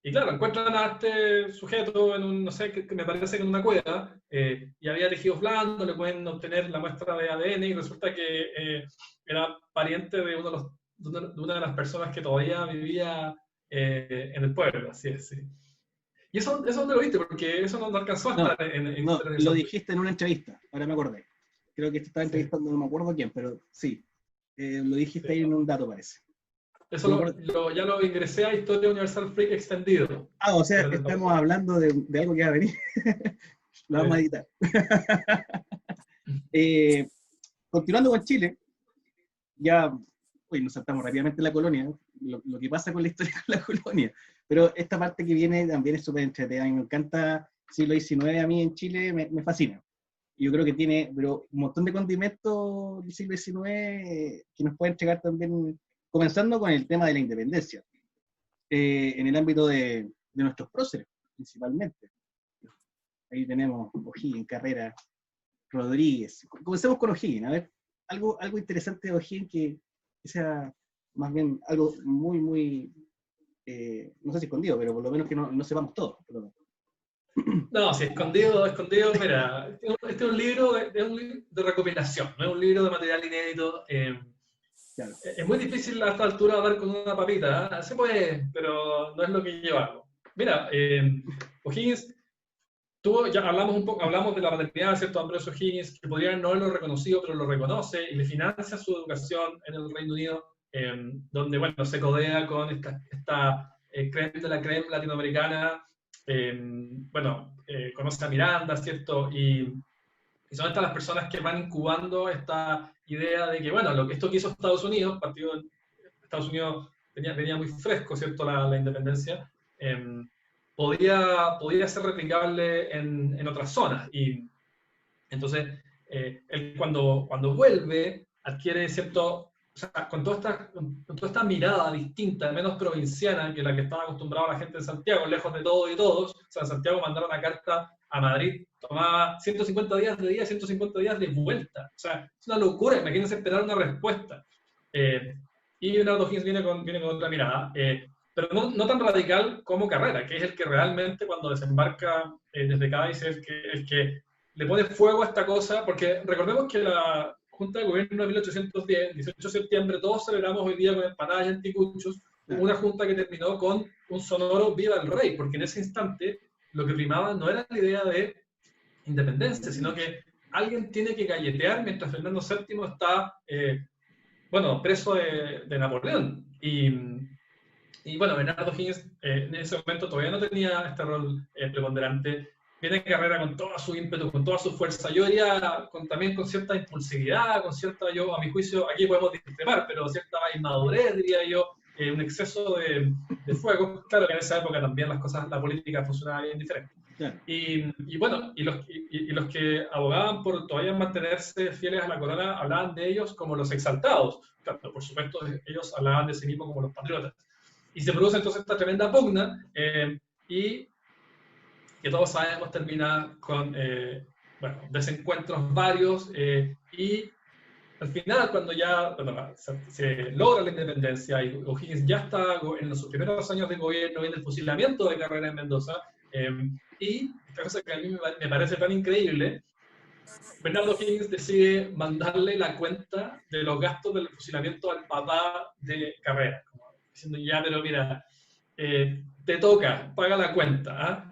claro, encuentran a este sujeto en no sé, que me parece que en una cueva, y había tejidos blandos, le pueden obtener la muestra de ADN, y resulta que era pariente de una de las personas que todavía vivía en el pueblo, así es, sí. ¿Y eso dónde lo viste? Porque eso no alcanzó a estar en no, lo dijiste en una entrevista, ahora me acordé. Creo que te estaba entrevistando, no me acuerdo quién, pero sí, lo dijiste ahí en un dato, parece. Eso ya lo ingresé a Historia Universal Freak extendido. O sea, estamos hablando de algo que va a venir. Lo vamos a editar. Continuando con Chile, ya nos saltamos rápidamente la colonia, lo que pasa con la historia de la colonia, pero esta parte que viene también es súper entretenida. A mí me encanta siglo XIX, a mí en Chile me fascina. Yo creo que tiene un montón de condimentos del siglo XIX que nos puede entregar también, comenzando con el tema de la independencia, en el ámbito de nuestros próceres, principalmente. Ahí tenemos O'Higgins, Carrera, Rodríguez. Comencemos con O'Higgins, a ver, algo interesante de O'Higgins que sea más bien algo muy, muy, no sé si escondido, pero por lo menos que no sepamos todo. No, sí, escondido, mira, este es un libro de recopilación, no es un libro de material inédito. Claro. Es muy difícil a esta altura hablar con una papita, ¿eh? Se puede, pero no es lo que llevamos. Mira, O'Higgins ya hablamos un poco, hablamos de la paternidad, ¿cierto? Ambrose O'Higgins, que podría no haberlo reconocido, pero lo reconoce y le financia su educación en el Reino Unido, donde, bueno, se codea con esta creme de la creme latinoamericana. Bueno, conoce a Miranda, ¿cierto? Y son estas las personas que van incubando esta idea de que, bueno, esto que hizo Estados Unidos, Estados Unidos venía muy fresco, ¿cierto? La independencia, podía ser replicable en otras zonas. Y entonces, él cuando vuelve, adquiere cierto, o sea, con toda esta mirada distinta, menos provinciana que la que estaba acostumbrada la gente de Santiago, lejos de todo y todos. O sea, en Santiago mandar una carta a Madrid tomaba 150 días de día, 150 días de vuelta. O sea, es una locura, imagínense esperar una respuesta. Y Bernardo O'Higgins viene con otra mirada, pero no tan radical como Carrera, que es el que realmente cuando desembarca desde Cádiz es el que le pone fuego a esta cosa, porque recordemos que la Junta de Gobierno de 1810, 18 de septiembre, todos celebramos hoy día con empanadas y anticuchos, una junta que terminó con un sonoro viva el rey, porque en ese instante lo que primaba no era la idea de independencia, sino que alguien tiene que galletear mientras Fernando VII está, bueno, preso de Napoleón. Y bueno, Bernardo O'Higgins en ese momento todavía no tenía este rol preponderante. Viene en Carrera con todo su ímpetu, con toda su fuerza. Yo diría también con cierta impulsividad, con cierta, a mi juicio, aquí podemos discrepar, pero cierta inmadurez, diría yo, un exceso de fuego. Claro que en esa época también la política funcionaba bien diferente. Claro. Y bueno, los que abogaban por todavía mantenerse fieles a la corona hablaban de ellos como los exaltados. Claro, por supuesto, ellos hablaban de sí mismos como los patriotas. Y se produce entonces esta tremenda pugna, y que todos sabemos termina con bueno, desencuentros varios, y al final, cuando ya se logra la independencia y O'Higgins ya está en sus primeros años de gobierno, viene el fusilamiento de Carrera en Mendoza, y esta cosa que a mí me parece tan increíble, Bernardo O'Higgins decide mandarle la cuenta de los gastos del fusilamiento al papá de Carrera, como diciendo, ya, pero mira, te toca, paga la cuenta, ¿eh?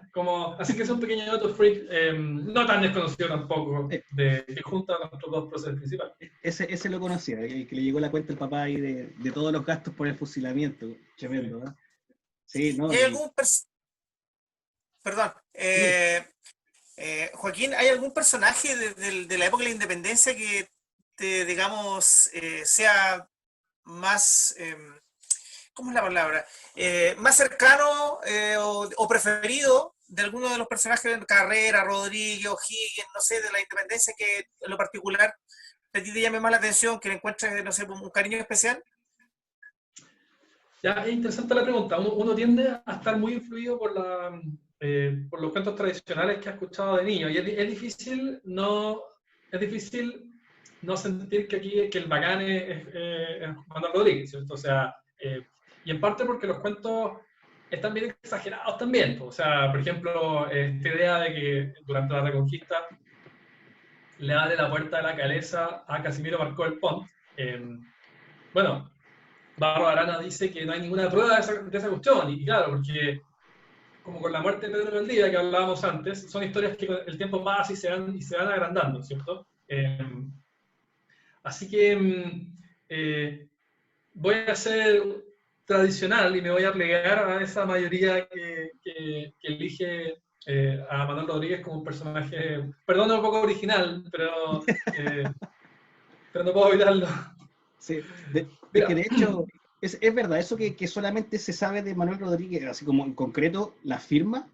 Así que es un pequeño dato freak, no tan desconocido tampoco, que junta nuestros dos procesos principales. Ese lo conocía, que le llegó la cuenta al papá ahí de todos los gastos por el fusilamiento. Tremendo, ¿no? Sí, ¿no? ¿Hay algún Perdón. Joaquín, ¿hay algún personaje de la época de la independencia que te, digamos, sea más... ¿cómo es la palabra? Más cercano o preferido de alguno de los personajes de Carrera, Rodríguez, O'Higgins, no sé, de la independencia, que en lo particular a ti te llame más la atención, que le encuentres, no sé, un cariño especial? Ya, es interesante la pregunta. Uno tiende a estar muy influido por los cuentos tradicionales que ha escuchado de niño, y es difícil no sentir que el bacán es Manuel Rodríguez, ¿cierto? O sea, y en parte porque los cuentos están bien exagerados también. O sea, por ejemplo, esta idea de que durante la Reconquista le abre la puerta de la caleza a Casimiro Marcó del Pont. Bueno, Barro Arana dice que no hay ninguna prueba de esa cuestión, y claro, porque como con la muerte de Pedro Valdivia que hablábamos antes, son historias que con el tiempo pasa y se van agrandando, ¿cierto? Así que voy a ser tradicional y me voy a plegar a esa mayoría que elige a Manuel Rodríguez como un personaje, perdón, un poco original, pero no puedo evitarlo. Sí, es que de hecho es verdad, eso que solamente se sabe de Manuel Rodríguez, así como en concreto la firma,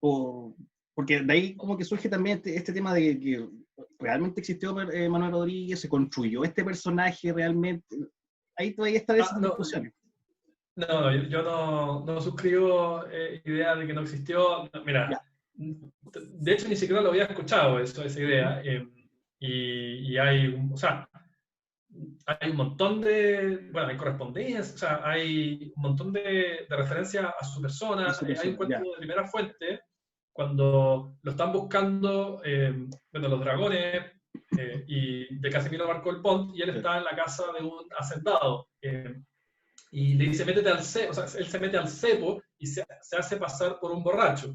porque de ahí como que surge también este tema de que realmente existió Manuel Rodríguez, se construyó este personaje realmente. Ahí todavía está esas discusiones. No, yo no suscribo idea de que no existió. No, mira, ya. De hecho ni siquiera lo había escuchado esa idea. Y hay, o sea, hay un montón bueno, hay correspondencias, o sea, hay un montón de referencias a su persona. Hay un cuento de primera fuente, cuando lo están buscando, bueno, los dragones, y de Casimiro Marcó el Pont, y él está en la casa de un hacendado. Y le dice, métete al cepo, o sea, él se mete al cepo y se hace pasar por un borracho.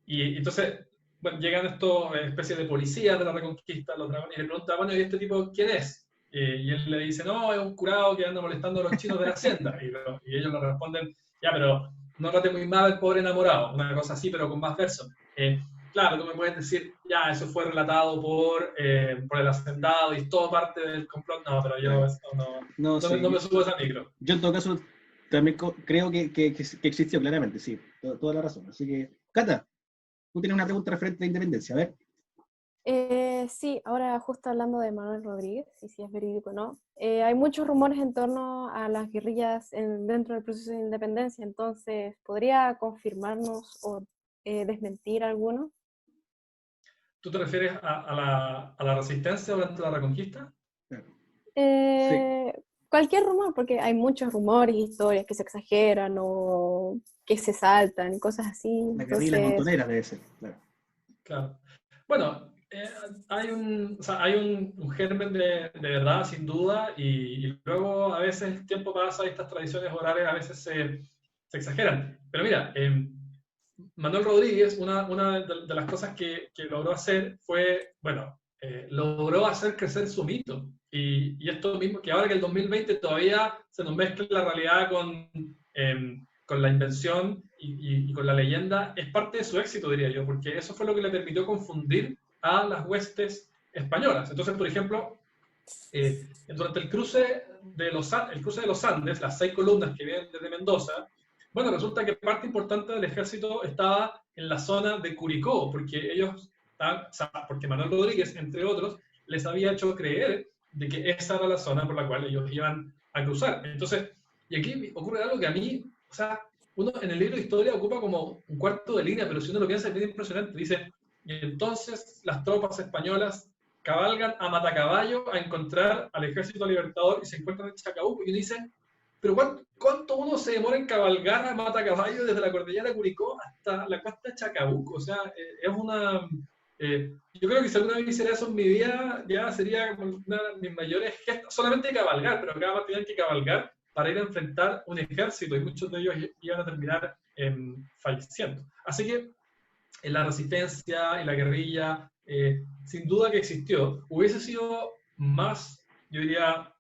Y entonces, bueno, llegan estos especies de policías de la Reconquista, los dragones, y le preguntan, bueno, ¿y este tipo quién es? Y él le dice, no, es un curado que anda molestando a los chinos de la hacienda. Y ellos le responden, ya, pero no trate muy mal al pobre enamorado, una cosa así, pero con más versos. Claro, tú me puedes decir, ya, eso fue relatado por el hacendado y todo parte del complot. No, pero yo no me subo a esa micro. Yo en todo caso también creo que existió claramente, sí, toda la razón. Así que, Cata, tú tienes una pregunta referente a la independencia, a ver. Sí, ahora justo hablando de Manuel Rodríguez, y si es verídico o no, hay muchos rumores en torno a las guerrillas dentro del proceso de independencia, entonces, ¿podría confirmarnos o desmentir alguno? ¿Tú te refieres a la resistencia durante la Reconquista? Sí. Cualquier rumor, porque hay muchos rumores, historias que se exageran o que se saltan, cosas así. La guerrilla de las montoneras debe ser, claro. Claro. Bueno, hay un germen de verdad, sin duda, y luego a veces el tiempo pasa y estas tradiciones orales a veces se exageran. Pero mira, Manuel Rodríguez, una de las cosas que logró hacer fue, bueno, logró hacer crecer su mito. Y esto mismo, que ahora que el 2020 todavía se nos mezcla la realidad con la invención y con la leyenda, es parte de su éxito, diría yo, porque eso fue lo que le permitió confundir a las huestes españolas. Entonces, por ejemplo, durante el cruce de los Andes, las 6 columnas que vienen desde Mendoza, bueno, resulta que parte importante del ejército estaba en la zona de Curicó, porque porque Manuel Rodríguez, entre otros, les había hecho creer de que esa era la zona por la cual ellos iban a cruzar. Entonces, y aquí ocurre algo que a mí, o sea, uno en el libro de historia ocupa como un cuarto de línea, pero si uno lo piensa es bien impresionante. Dice, y entonces las tropas españolas cabalgan a Matacaballo a encontrar al ejército libertador y se encuentran en Chacabuco. Y uno dice, pero ¿cuánto uno se demora en cabalgar a Matacaballo desde la cordillera de Curicó hasta la costa de Chacabuco? O sea, es una... yo creo que si alguna vez hiciera eso en mi vida, ya sería como una de mis mayores gestos, solamente cabalgar, pero cada vez tenían que cabalgar para ir a enfrentar un ejército, y muchos de ellos iban a terminar falleciendo. Así que la resistencia y la guerrilla, sin duda que existió. Hubiese sido más, yo diría,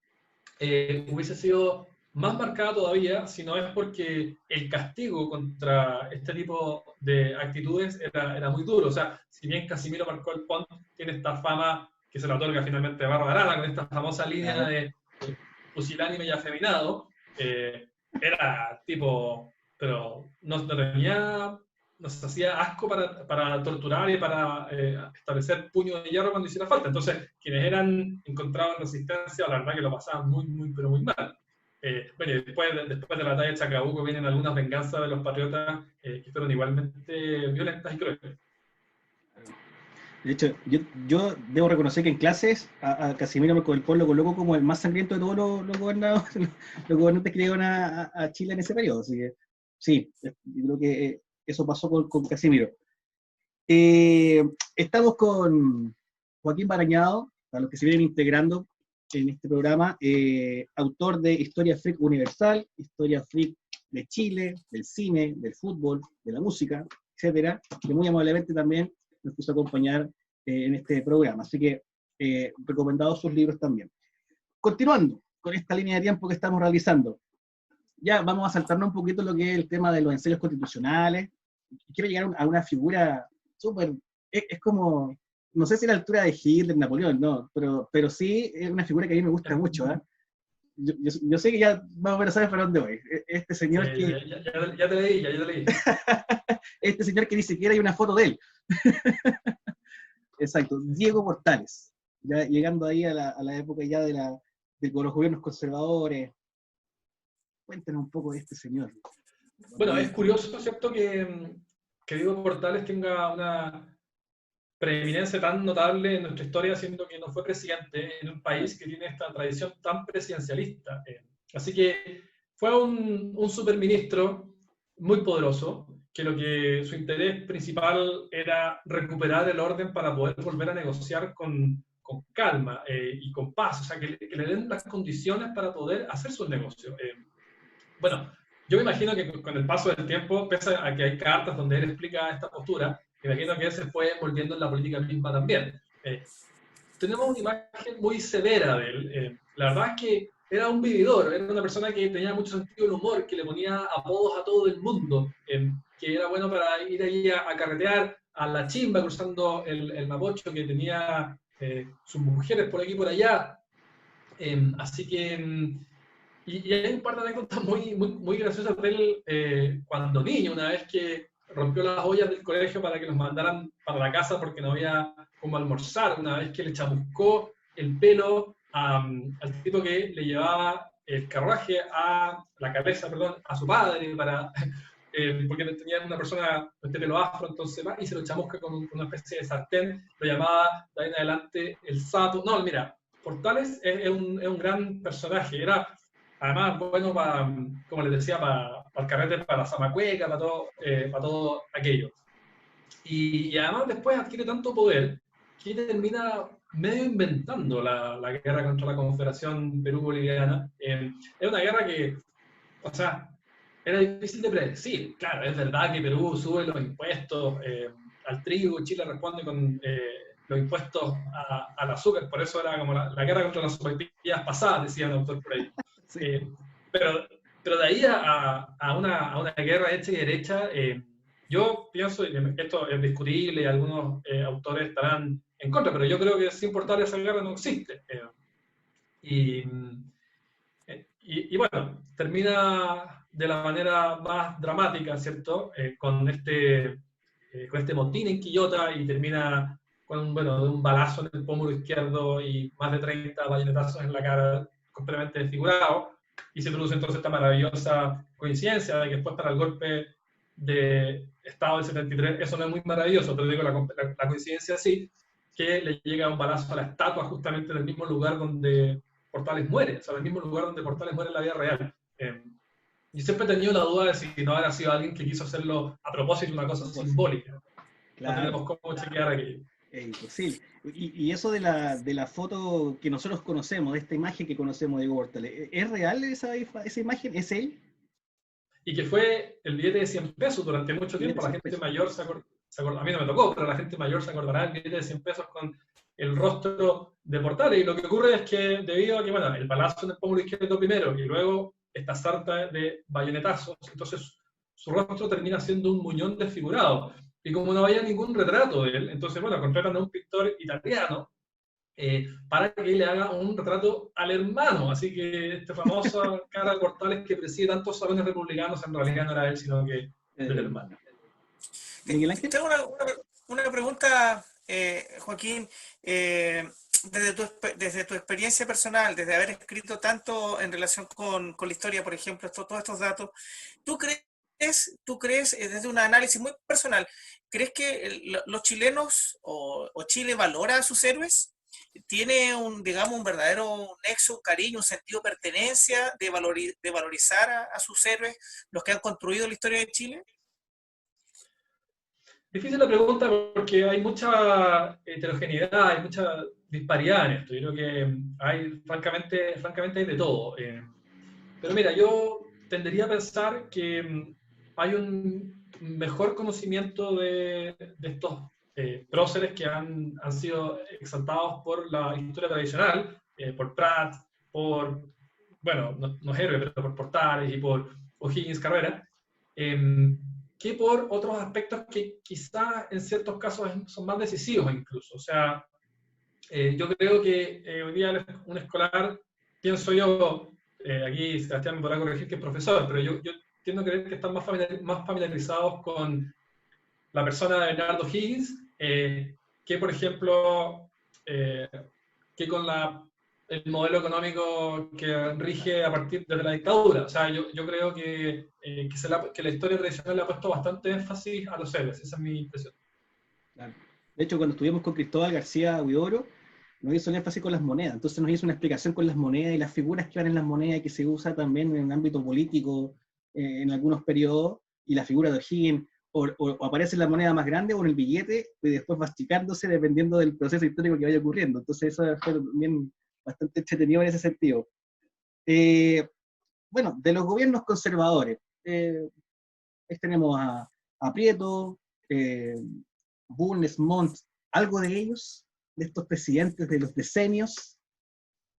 hubiese sido más marcada todavía si no es porque el castigo contra este tipo de actitudes era muy duro. O sea, si bien Casimiro Marcó el Pont tiene esta fama que se la otorga finalmente a Bárbara Arana, con esta famosa línea de pusilánime y afeminado, era tipo, pero nos hacía asco para torturar y para establecer puño de hierro cuando hiciera falta. Entonces, quienes eran encontrados en resistencia, la verdad que lo pasaban muy, pero muy mal. Bueno, después de la batalla de Chacabuco vienen algunas venganzas de los patriotas que fueron igualmente violentas y crueles. De hecho, yo debo reconocer que en clases a Casimiro Marcó el Pont lo coloco como el más sangriento de todos los gobernadores, los gobernantes que llegaron a Chile en ese periodo. Así que sí, yo creo que eso pasó con Casimiro. Estamos con Joaquín Barañado, para los que se vienen integrando en este programa, autor de Historia Freak Universal, Historia Freak de Chile, del cine, del fútbol, de la música, etcétera, que muy amablemente también nos quiso acompañar en este programa. Así que recomendados sus libros también. Continuando con esta línea de tiempo que estamos realizando, ya vamos a saltarnos un poquito lo que es el tema de los ensayos constitucionales. Quiero llegar a una figura súper, es como, no sé si a la altura de Hitler, Napoleón, no, pero sí es una figura que a mí me gusta mucho. ¿Eh? Yo sé que ya más o menos sabes para dónde voy. Este señor ya te leí. Este señor que ni siquiera hay una foto de él. Exacto, Diego Portales. Ya llegando ahí a la época ya de los gobiernos conservadores. Cuéntanos un poco de este señor. Bueno, es curioso, ¿cierto?, que Diego Portales tenga preeminencia tan notable en nuestra historia, siendo que no fue presidente en un país que tiene esta tradición tan presidencialista. Así que fue un superministro muy poderoso, que su interés principal era recuperar el orden para poder volver a negociar con calma y con paz, o sea, que le den las condiciones para poder hacer su negocio. Bueno, yo me imagino que con el paso del tiempo, pese a que hay cartas donde él explica esta postura, me imagino que él se fue envolviendo en la política misma también. Tenemos una imagen muy severa de él. La verdad es que era un vividor, era una persona que tenía mucho sentido del humor, que le ponía apodos a todo el mundo, que era bueno para ir ahí a carretear a la chimba cruzando el Mapocho, que tenía sus mujeres por aquí y por allá. Así que, y hay un par de anécdotas muy graciosas de él cuando niño, una vez que rompió las ollas del colegio para que los mandaran para la casa porque no había como almorzar, una vez que le chamuscó el pelo al tipo que le llevaba el carruaje la cabeza, perdón, a su padre, porque tenía una persona con este pelo afro, entonces va y se lo chamusca con una especie de sartén, lo llamaba de ahí en adelante el sapo. No, mira, Portales es un gran personaje, era además bueno para, como les decía, para el carrete, para la zamacueca, para todo aquello. Y además después adquiere tanto poder que termina medio inventando la guerra contra la Confederación Perú-Boliviana. Es una guerra que, o sea, era difícil de predecir. Claro, es verdad que Perú sube los impuestos al trigo, Chile responde con los impuestos al azúcar, por eso era como la guerra contra las sopaipillas pasadas, decía el autor por ahí. Sí. Pero de ahí a una guerra hecha y derecha, yo pienso, y esto es discutible, y algunos autores estarán en contra, pero yo creo que sin Portales esa guerra no existe. Y bueno, termina de la manera más dramática, ¿cierto? Con este motín en Quillota, y termina con de un balazo en el pómulo izquierdo y más de 30 bayonetazos en la cara, completamente desfigurado, y se produce entonces esta maravillosa coincidencia de que después para el golpe de Estado del 73, eso no es muy maravilloso, pero digo la coincidencia sí, que le llega un balazo a la estatua justamente en el mismo lugar donde Portales muere, o sea, en el mismo lugar donde Portales muere en la vida real. Y siempre he tenido la duda de si no habrá sido alguien que quiso hacerlo a propósito, una cosa simbólica. Claro. No tenemos cómo chequear aquello. Es imposible. Y eso de la foto que nosotros conocemos, de esta imagen que conocemos de Diego Portales, ¿es real esa imagen? ¿Es él? Y que fue el billete de 100 pesos durante mucho tiempo. La gente mayor se acuerda, a mí no me tocó, pero la gente mayor se acordará del billete de 100 pesos con el rostro de Portales. Y lo que ocurre es que debido a que, bueno, el balazo en el pómulo izquierdo primero y luego esta sarta de bayonetazos, entonces su rostro termina siendo un muñón desfigurado. Y como no había ningún retrato de él, entonces, bueno, contratan a un pintor italiano para que le haga un retrato al hermano. Así que este famoso cara de Portales que preside tantos salones republicanos, en realidad no era él, sino que el hermano. Tengo una pregunta, Joaquín. Desde tu experiencia personal, desde haber escrito tanto en relación con la historia, por ejemplo, todos estos datos, ¿tú crees, desde un análisis muy personal, crees que los chilenos o Chile valora a sus héroes? ¿Tiene un verdadero nexo, un cariño, un sentido de pertenencia, de valorizar a sus héroes, los que han construido la historia de Chile? Difícil la pregunta porque hay mucha heterogeneidad, hay mucha disparidad en esto. Yo creo que hay, francamente hay de todo. Pero mira, yo tendería a pensar que hay un mejor conocimiento de estos próceres que han sido exaltados por la historia tradicional, por Prat, por, bueno, no es héroe, pero por Portales y por O'Higgins Carrera, que por otros aspectos que quizás en ciertos casos son más decisivos incluso. O sea, yo creo que hoy día un escolar, pienso yo, aquí Sebastián me podrá corregir que es profesor, pero yo tiendo a creer que están más familiarizados con la persona de Bernardo Higgins que, por ejemplo, que con el modelo económico que rige a partir de la dictadura. O sea, yo creo que la historia tradicional le ha puesto bastante énfasis a los héroes. Esa es mi impresión. Claro. De hecho, cuando estuvimos con Cristóbal García Huidobro, nos hizo un énfasis con las monedas. Entonces nos hizo una explicación con las monedas y las figuras que van en las monedas, que se usa también en el ámbito político en algunos periodos, y la figura de O'Higgins o aparece en la moneda más grande o en el billete, y después va achicándose dependiendo del proceso histórico que vaya ocurriendo. Entonces eso fue también bastante entretenido en ese sentido. Bueno, de los gobiernos conservadores, tenemos a Prieto, Bulnes, Montt, algo de ellos, de estos presidentes de los decenios,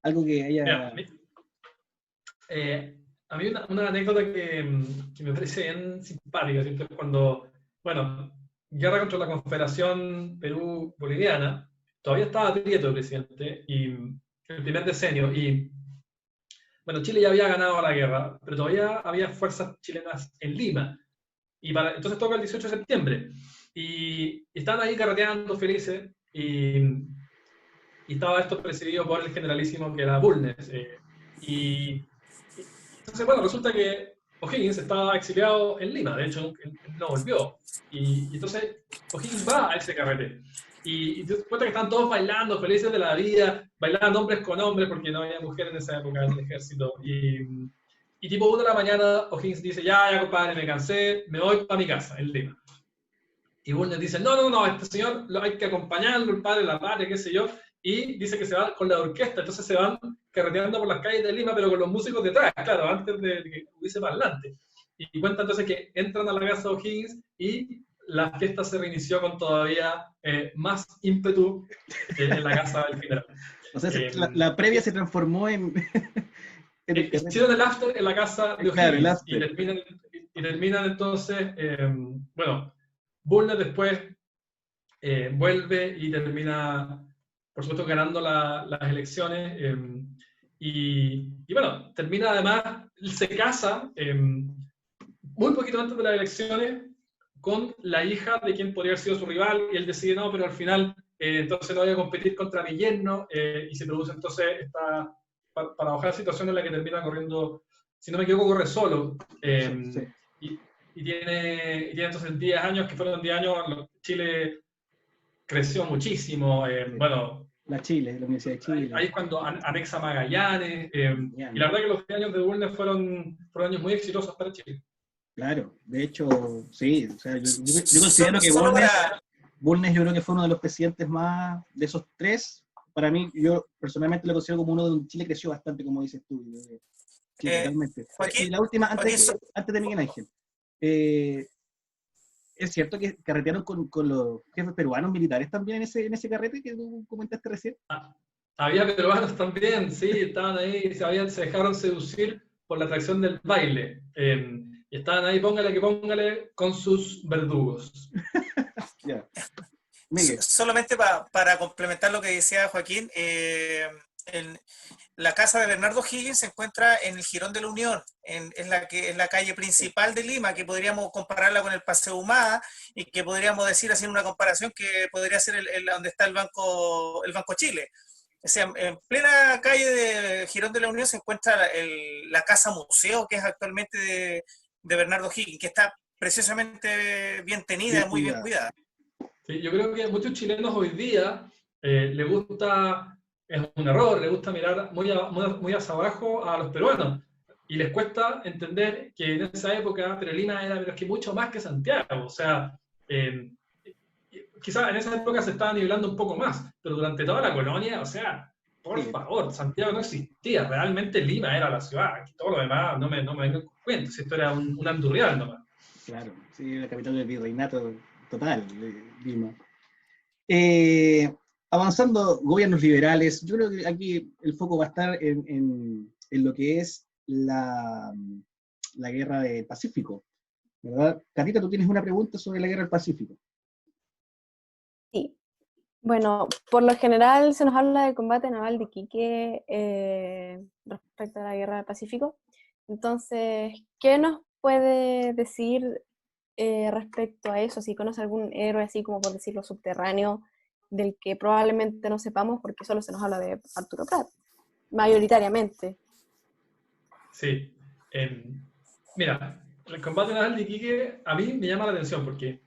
algo que haya... Mira, a mí una anécdota que me parece bien simpática, ¿cierto? Es cuando, bueno, guerra contra la Confederación Perú-Boliviana, todavía estaba Prieto el presidente, y el primer decenio, y bueno, Chile ya había ganado la guerra, pero todavía había fuerzas chilenas en Lima, y entonces toca el 18 de septiembre, y estaban ahí carreteando felices, y estaba esto presidido por el generalísimo que era Bulnes, y entonces, bueno, resulta que O'Higgins estaba exiliado en Lima, de hecho, él no volvió. Y entonces O'Higgins va a ese carrete. Y te das cuenta que están todos bailando, felices de la vida, bailaban hombres con hombres, porque no había mujeres en esa época en el ejército. Y tipo 1 de la mañana, O'Higgins dice, ya, compadre, me cansé, me voy para mi casa, en Lima. Y Bulnes dice, no, este señor hay que acompañarlo, el padre de la patria, qué sé yo. Y dice que se va con la orquesta, entonces se van carreteando por las calles de Lima, pero con los músicos detrás, claro, antes de que hubiese parlante. Y cuenta entonces que entran a la casa de O'Higgins y la fiesta se reinició con todavía más ímpetu en la casa del general. O sea, la previa se transformó en... Hicieron el after en la casa de O'Higgins, claro, el after. Y terminan entonces, bueno, Bulnes después vuelve y termina, por supuesto, ganando las elecciones, y bueno, termina además, se casa muy poquito antes de las elecciones con la hija de quien podría haber sido su rival, y él decide no, pero al final entonces no voy a competir contra mi yerno, y se produce entonces esta paradoja situación en la que termina corriendo, si no me equivoco, corre solo, Sí. y tiene entonces 10 años, que fueron 10 años, Chile creció muchísimo, bueno... La Universidad de Chile. Ahí es cuando anexa Magallanes, y la verdad que los 10 años de Bulnes fueron años muy exitosos para Chile. Claro, de hecho, sí, o sea, yo considero que Bulnes yo creo que fue uno de los presidentes más, de esos tres, para mí, yo personalmente lo considero como uno de un Chile creció bastante, como dices tú. Sí, totalmente. Joaquín, y la última, antes de Miguel Ángel, ¿es cierto que carretearon con los jefes peruanos militares también en ese carrete que tú comentaste recién? Había peruanos también, sí, estaban ahí, se dejaron seducir por la atracción del baile. Y estaban ahí, póngale, con sus verdugos. Yeah. Solamente para complementar lo que decía Joaquín, la casa de Bernardo O'Higgins se encuentra en el Jirón de la Unión, en la calle principal de Lima, que podríamos compararla con el Paseo Humada, y que podríamos decir, haciendo una comparación, que podría ser donde está el Banco Chile. O sea, en plena calle de Jirón de la Unión se encuentra la casa museo, que es actualmente de Bernardo O'Higgins, que está preciosamente bien tenida, muy bien cuidada. Sí, yo creo que a muchos chilenos hoy día les gusta, es un error, les gusta mirar muy hacia abajo a los peruanos, y les cuesta entender que en esa época Lima era, pero es que mucho más que Santiago. O sea, quizás en esa época se estaba nivelando un poco más, pero durante toda la colonia, o sea, por favor, Santiago no existía, realmente Lima era la ciudad, y todo lo demás no me vengan con cuentos, esto era un andurrial nomás. Claro, sí, la capital del virreinato total, Lima. Avanzando, gobiernos liberales, yo creo que aquí el foco va a estar en lo que es la guerra del Pacífico, ¿verdad? Catita, tú tienes una pregunta sobre la guerra del Pacífico. Sí. Bueno, por lo general se nos habla de combate naval de Iquique respecto a la guerra del Pacífico. Entonces, ¿qué nos puede decir respecto a eso? Si conoce algún héroe así como, por decirlo, subterráneo, del que probablemente no sepamos porque solo se nos habla de Arturo Prat, mayoritariamente. Sí. Mira, el combate naval de Iquique a mí me llama la atención porque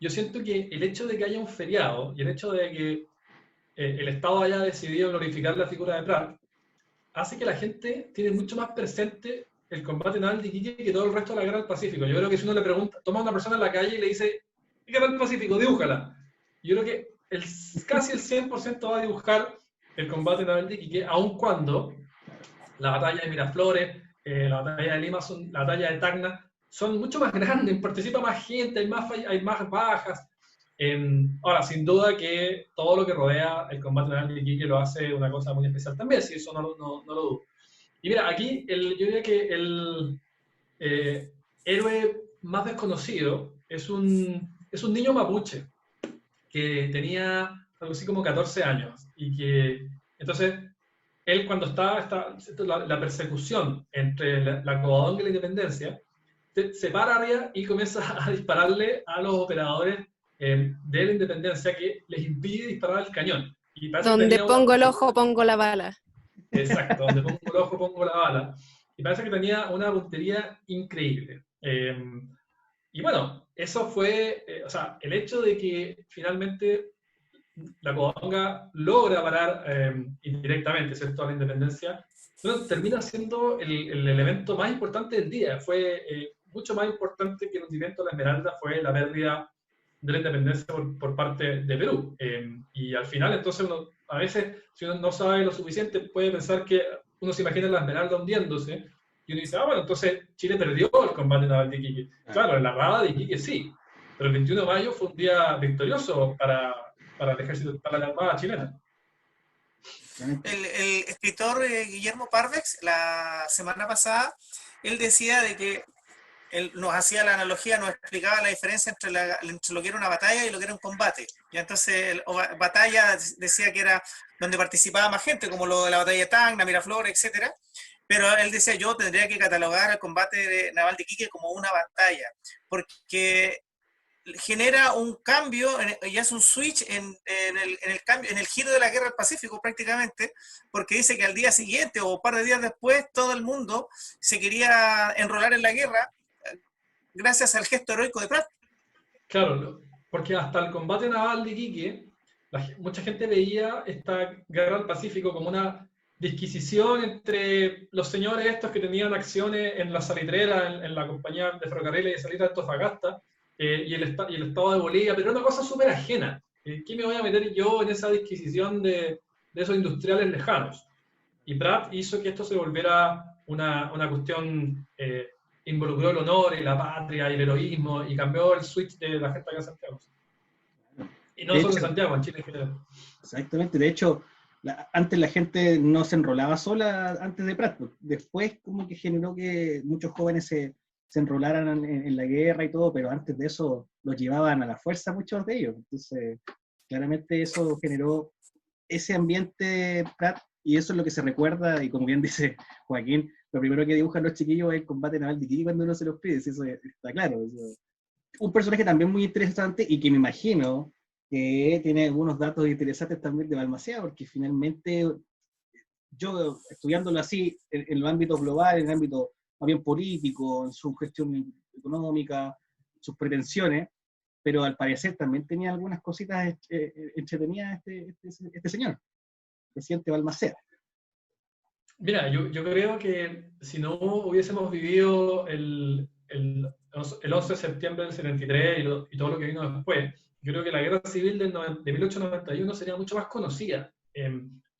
yo siento que el hecho de que haya un feriado y el hecho de que el Estado haya decidido glorificar la figura de Prat hace que la gente tiene mucho más presente el combate naval de Iquique que todo el resto de la guerra del Pacífico. Yo creo que si uno le pregunta, toma a una persona en la calle y le dice, ¿qué guerra del Pacífico? Dibújala. Yo creo que casi el 100% va a dibujar el combate naval de Iquique, aun cuando la batalla de Miraflores, la batalla de Lima, la batalla de Tacna, son mucho más grandes, participa más gente, hay más bajas. Ahora, sin duda que todo lo que rodea el combate naval de Iquique lo hace una cosa muy especial también, si eso no lo dudo. Y mira, aquí yo diría que el héroe más desconocido es un niño mapuche que tenía algo así como 14 años y que entonces él cuando está la persecución entre la Covadonga y la Independencia, se para arriba y comienza a dispararle a los operadores de la Independencia que les impide disparar el cañón. Y donde pongo el ojo, pongo la bala. Exacto, donde pongo el ojo, pongo la bala. Y parece que tenía una puntería increíble. Y bueno, eso fue, o sea, el hecho de que finalmente la Covadonga logra parar indirectamente, ¿cierto?, a la Independencia, bueno, termina siendo el elemento más importante del día. Fue mucho más importante que el hundimiento de la Esmeralda, fue la pérdida de la independencia por parte de Perú. Y al final, entonces, uno, a veces, si uno no sabe lo suficiente, puede pensar que uno se imagina la Esmeralda hundiéndose, y uno dice, bueno, entonces Chile perdió el combate naval de Iquique. Claro, en la rada de Iquique sí, pero el 21 de mayo fue un día victorioso para el ejército, para la Armada chilena. El escritor Guillermo Parvex, la semana pasada, él decía de que él nos hacía la analogía, nos explicaba la diferencia entre lo que era una batalla y lo que era un combate. Y entonces, batalla decía que era donde participaba más gente, como lo de la batalla de Tacna, Miraflores, etc. Pero él decía, yo tendría que catalogar el combate naval de Iquique como una batalla, porque genera un cambio, y hace un switch en el giro de la guerra del Pacífico prácticamente, porque dice que al día siguiente o un par de días después todo el mundo se quería enrolar en la guerra gracias al gesto heroico de Prat. Claro, porque hasta el combate naval de Iquique, mucha gente veía esta guerra del Pacífico como una disquisición entre los señores estos que tenían acciones en la salitrera, en la compañía de ferrocarriles de salida de Antofagasta, y el Estado de Bolivia, pero era una cosa súper ajena. ¿Qué me voy a meter yo en esa disquisición de esos industriales lejanos? Y Prat hizo que esto se volviera una cuestión, involucró el honor y la patria y el heroísmo, y cambió el switch de la gente acá en Santiago. Y no solo en Santiago, en Chile en general. Exactamente, de hecho, antes la gente no se enrolaba sola antes de Prat, después como que generó que muchos jóvenes se enrolaran en la guerra y todo, pero antes de eso los llevaban a la fuerza muchos de ellos. Entonces, claramente eso generó ese ambiente Prat, y eso es lo que se recuerda, y como bien dice Joaquín, lo primero que dibujan los chiquillos es el combate naval de Iquique cuando uno se los pide, eso está claro. Eso. Un personaje también muy interesante, y que me imagino que tiene algunos datos interesantes también de Balmaceda, porque finalmente, yo estudiándolo así, en los ámbitos globales, en el ámbito más bien político, en su gestión económica, sus pretensiones, pero al parecer también tenía algunas cositas entretenidas este señor, presidente Balmaceda. Mira, yo creo que si no hubiésemos vivido el 11 de septiembre del 73 y todo lo que vino después, yo creo que la guerra civil de 1891 sería mucho más conocida.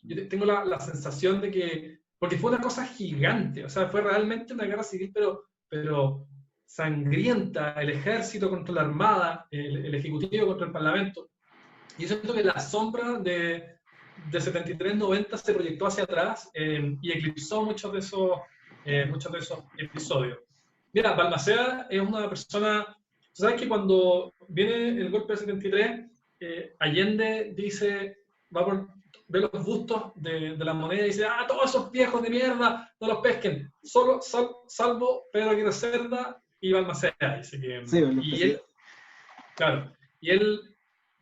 Yo tengo la sensación de que, porque fue una cosa gigante, o sea, fue realmente una guerra civil, pero sangrienta, el ejército contra la armada, el ejecutivo contra el parlamento. Y yo siento que la sombra de 73-90 se proyectó hacia atrás y eclipsó muchos de esos episodios. Mira, Balmaceda es una persona, ¿sabes que cuando viene el golpe del 73, Allende dice, ve los bustos de la moneda y dice, todos esos viejos de mierda, no los pesquen, salvo Pedro Aguirre Cerda y Balmaceda, dice que... Sí, y él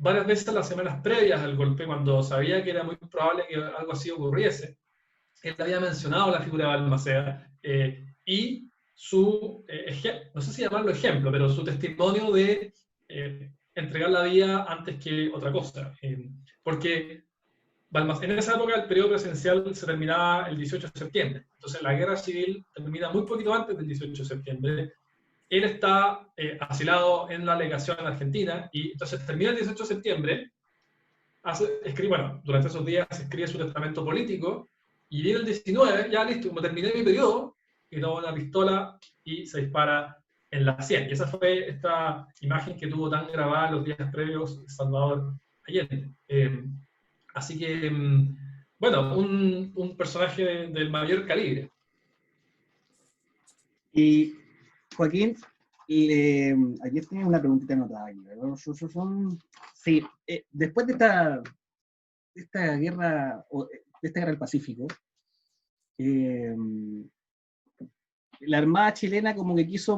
varias veces en las semanas previas al golpe, cuando sabía que era muy probable que algo así ocurriese, él había mencionado la figura de Balmaceda y su, no sé si llamarlo ejemplo, pero su testimonio de entregar la vida antes que otra cosa. Porque en esa época el periodo presidencial se terminaba el 18 de septiembre. Entonces la guerra civil termina muy poquito antes del 18 de septiembre. Él está asilado en la legación en Argentina y entonces termina el 18 de septiembre, durante esos días escribe su testamento político y viene el 19, ya listo, como terminé mi periodo, y toma una pistola y se dispara en la 100. Y esa fue esta imagen que tuvo tan grabada los días previos Salvador Allende. Así que, bueno, un personaje del mayor calibre. Y Joaquín, aquí tiene una preguntita anotada aquí, ¿verdad? Sí, después de esta guerra, del Pacífico, la Armada chilena como que quiso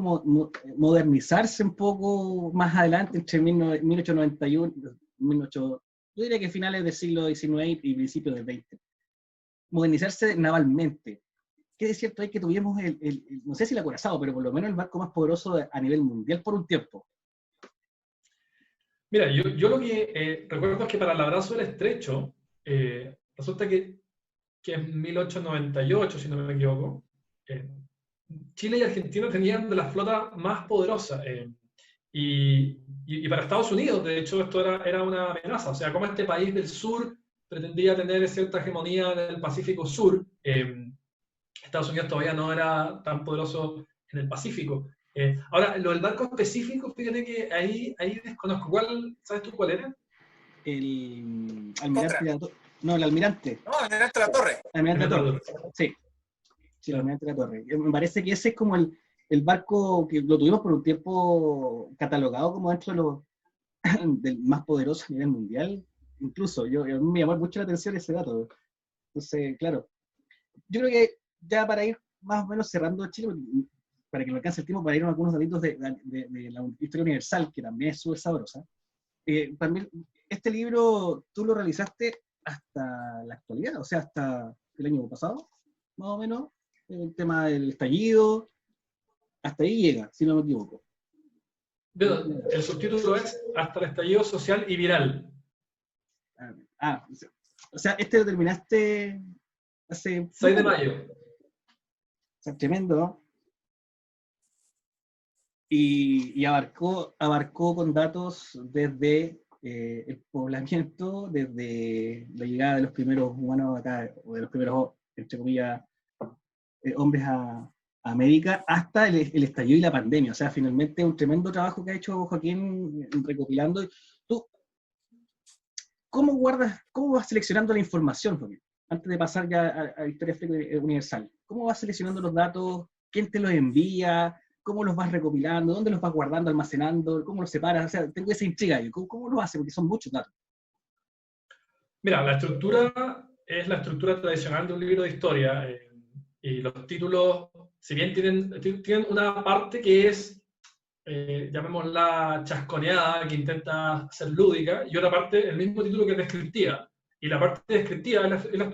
modernizarse un poco más adelante, entre 1891, yo diría que finales del siglo XIX y principios del XX. Modernizarse navalmente. ¿Qué de cierto hay que tuvimos no sé si el acorazado, pero por lo menos el barco más poderoso a nivel mundial por un tiempo? Mira, yo lo que recuerdo es que para el abrazo del estrecho, resulta que en 1898, si no me equivoco, Chile y Argentina tenían de las flotas más poderosas. Y para Estados Unidos, de hecho, esto era una amenaza. O sea, como este país del sur pretendía tener cierta hegemonía en el Pacífico Sur, Estados Unidos todavía no era tan poderoso en el Pacífico. Ahora, lo del barco específico, fíjate que ahí desconozco. ¿Sabes tú cuál era? El Almirante. No, el Almirante. No, Almirante La Torre. Almirante La Torre, sí. Sí, el Almirante La Torre. Me parece que ese es como el barco que lo tuvimos por un tiempo catalogado como dentro del más poderoso a nivel mundial. Incluso, a mí me llamó mucho la atención ese dato. Entonces, claro. Yo creo que ya para ir más o menos cerrando Chile, para que me alcance el tiempo, para ir a algunos datitos de la historia universal, que también es súper sabrosa. También, este libro tú lo realizaste hasta la actualidad, o sea, hasta el año pasado, más o menos, el tema del estallido, hasta ahí llega, si no me equivoco. El subtítulo es Hasta el estallido social y viral. O sea, este lo terminaste hace... 6 de mayo. O sea, tremendo, ¿no? Y abarcó con datos desde el poblamiento, desde la llegada de los primeros humanos acá, o de los primeros, entre comillas, hombres a América, hasta el estallido y la pandemia. O sea, finalmente un tremendo trabajo que ha hecho Joaquín recopilando. ¿Tú cómo vas seleccionando la información, Joaquín? Antes de pasar ya a Historia Universal. ¿Cómo vas seleccionando los datos? ¿Quién te los envía? ¿Cómo los vas recopilando? ¿Dónde los vas guardando, almacenando? ¿Cómo los separas? O sea, tengo esa intriga. ¿Cómo lo haces? Porque son muchos datos. Mira, la estructura es la estructura tradicional de un libro de historia. Y los títulos, si bien tienen una parte que es, llamémosla chasconeada, que intenta ser lúdica, y otra parte, el mismo título que es descriptiva. Y la parte descriptiva,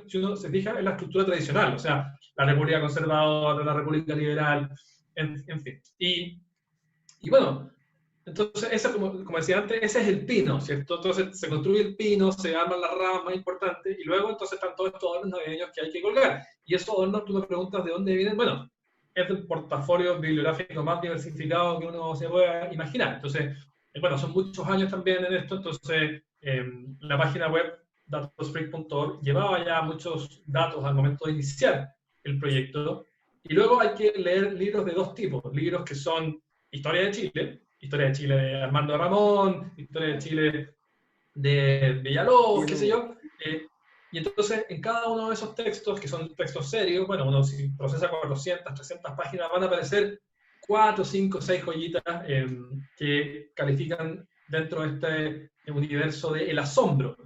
si uno se fija, es la estructura tradicional, o sea, la República Conservadora, la República Liberal, en fin. Y bueno, entonces, eso, como decía antes, ese es el pino, ¿cierto? Entonces se construye el pino, se arman las ramas más importantes, y luego entonces están todos estos adornos navideños que hay que colgar. Y esos adornos, tú me preguntas de dónde vienen, bueno, es el portafolio bibliográfico más diversificado que uno se pueda imaginar. Entonces, bueno, son muchos años también en esto, entonces la página web datosfreak.org llevaba ya muchos datos al momento de iniciar el proyecto, y luego hay que leer libros de dos tipos, libros que son Historia de Chile de Armando Ramón, Historia de Chile de Villalobos, qué sé yo, y entonces en cada uno de esos textos, que son textos serios, bueno, uno si procesa 400, 300 páginas, van a aparecer 4, 5, 6 joyitas que califican dentro de este universo del asombro.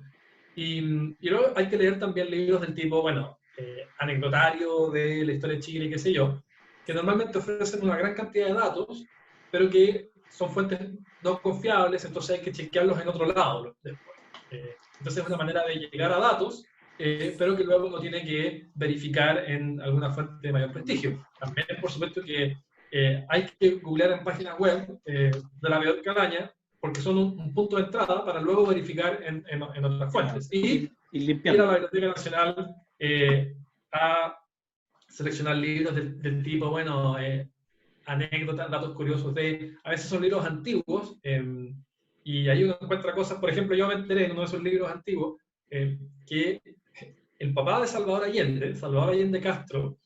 Y luego hay que leer también libros del tipo, bueno, anecdotario de la historia de Chile, qué sé yo, que normalmente ofrecen una gran cantidad de datos, pero que son fuentes no confiables, entonces hay que chequearlos en otro lado después. Entonces es una manera de llegar a datos, pero que luego uno tiene que verificar en alguna fuente de mayor prestigio. También, por supuesto, que hay que googlear en páginas web de la peor calaña, porque son un punto de entrada para luego verificar en otras fuentes. Y limpiar. ir a la Biblioteca Nacional a seleccionar libros del tipo, bueno, anécdotas, datos curiosos a veces son libros antiguos, y ahí uno encuentra cosas. Por ejemplo, yo me enteré en uno de esos libros antiguos que el papá de Salvador Allende Castro,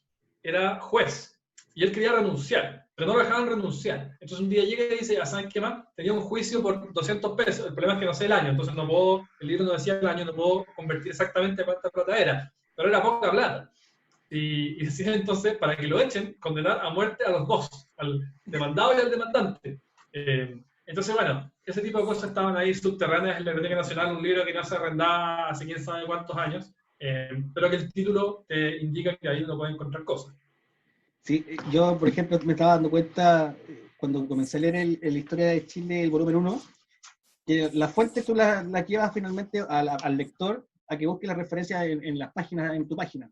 era juez, y él quería renunciar, pero no lo dejaban renunciar. Entonces un día llega y dice, ¿saben qué más? Tenía un juicio por 200 pesos, el problema es que no sé el año, entonces el libro no decía el año, no puedo convertir exactamente cuánta plata era, pero era poca plata. Y decía entonces, para que lo echen, condenar a muerte a los dos, al demandado y al demandante. Entonces, bueno, ese tipo de cosas estaban ahí subterráneas en la Biblioteca Nacional, un libro que no se arrendaba hace quién sabe cuántos años, pero que el título te indica que ahí uno puede encontrar cosas. Sí, yo, por ejemplo, me estaba dando cuenta, cuando comencé a leer la historia de Chile, el volumen 1, que la fuente tú la llevas finalmente al lector a que busque la referencia en las páginas, en tu página,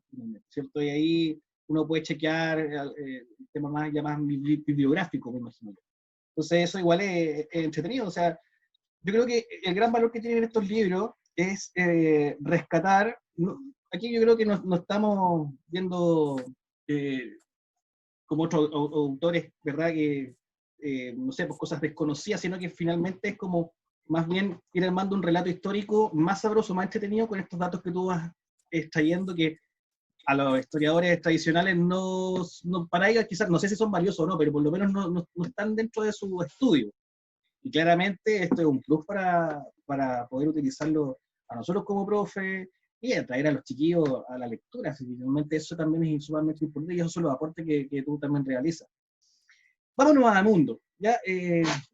¿cierto? Y ahí uno puede chequear el tema más bibliográfico, me imagino. Entonces eso igual es entretenido. O sea, yo creo que el gran valor que tienen estos libros es rescatar. Aquí yo creo que no estamos viendo como otros autores, ¿verdad? Que, no sé, pues cosas desconocidas, sino que finalmente es como más bien ir armando un relato histórico más sabroso, más entretenido con estos datos que tú vas extrayendo, que a los historiadores tradicionales para ellos quizás, no sé si son valiosos o no, pero por lo menos no están dentro de su estudio. Y claramente esto es un plus para poder utilizarlo a nosotros como profe y atraer a los chiquillos a la lectura. Así que realmente eso también es sumamente importante y esos son los aportes que tú también realizas. Vámonos a Mundo, ¿ya?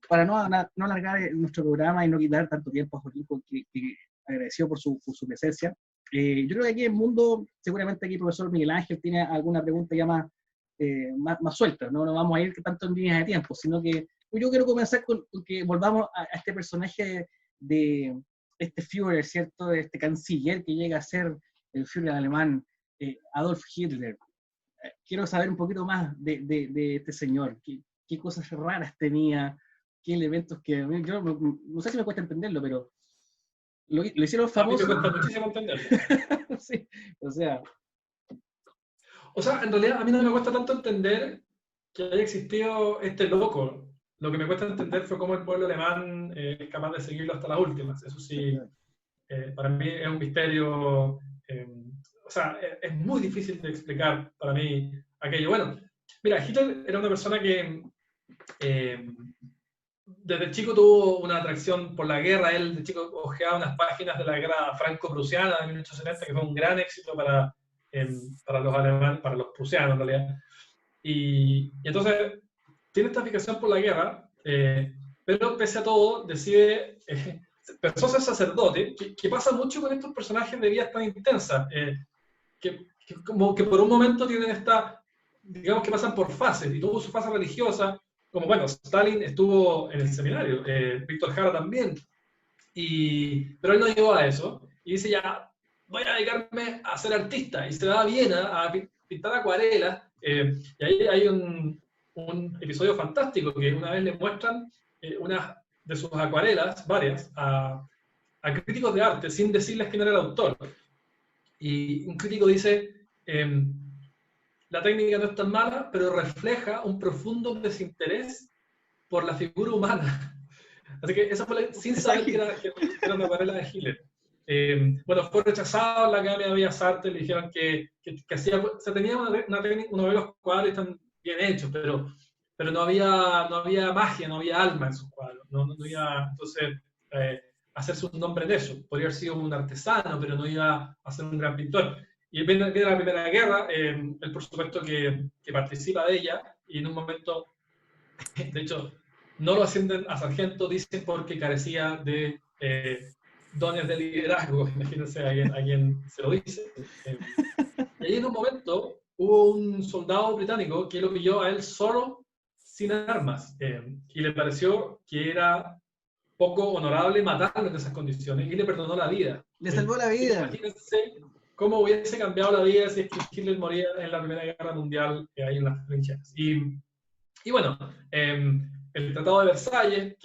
Para no alargar nuestro programa y no quitar tanto tiempo a Joaquín, que agradecido por su presencia. Yo creo que aquí en Mundo, seguramente aquí el profesor Miguel Ángel tiene alguna pregunta ya más suelta, no vamos a ir tanto en líneas de tiempo, sino que yo quiero comenzar con que volvamos a este personaje de este Führer, ¿cierto? De este canciller que llega a ser el Führer alemán, Adolf Hitler. Quiero saber un poquito más de este señor, qué cosas raras tenía, qué elementos que... Yo no sé si me cuesta entenderlo, pero lo hicieron famoso. A mí me cuesta muchísimo entenderlo. Sí, o sea, en realidad a mí no me cuesta tanto entender que haya existido este loco. Lo que me cuesta entender fue cómo el pueblo alemán es capaz de seguirlo hasta las últimas. Eso sí, para mí es un misterio. Es muy difícil de explicar para mí aquello. Bueno, mira, Hitler era una persona que desde chico tuvo una atracción por la guerra. Él de chico hojeaba unas páginas de la guerra franco-prusiana de 1870, que fue un gran éxito para los alemanes, para los prusianos en realidad. Y entonces tiene esta fijación por la guerra, pero pese a todo decide, empezó a ser sacerdote, que pasa mucho con estos personajes de vidas tan intensas, que como que por un momento tienen digamos que pasan por fases, y tuvo su fase religiosa, como bueno, Stalin estuvo en el seminario, Víctor Jara también, pero él no llegó a eso, y dice ya, voy a dedicarme a ser artista, y se va a Viena a pintar acuarelas, y ahí hay un episodio fantástico, que una vez le muestran una de sus acuarelas, varias, a críticos de arte, sin decirles quién era el autor. Y un crítico dice, la técnica no es tan mala, pero refleja un profundo desinterés por la figura humana. Así que esa fue sin saber que era una acuarela de Hitler. Bueno, fue rechazado en la Academia de Bellas Artes, le dijeron que tenía una técnica, uno ve los cuadros están bien hechos, pero no había magia, no había alma en sus cuadros. No iba, entonces, hacerse un nombre en eso. Podría haber sido un artesano, pero no iba a ser un gran pintor. Y viene la Primera Guerra, él por supuesto que participa de ella, y en un momento, de hecho, no lo ascienden a sargento, dicen porque carecía de dones de liderazgo. Imagínense a quien se lo dice. Y ahí en un momento hubo un soldado británico que lo pilló a él solo, sin armas, y le pareció que era poco honorable matarlo en esas condiciones, y le perdonó la vida. Le salvó la vida. Imagínense cómo hubiese cambiado la vida si es que Hitler moría en la Primera Guerra Mundial, ahí en las trincheras. Y bueno, el Tratado de Versalles,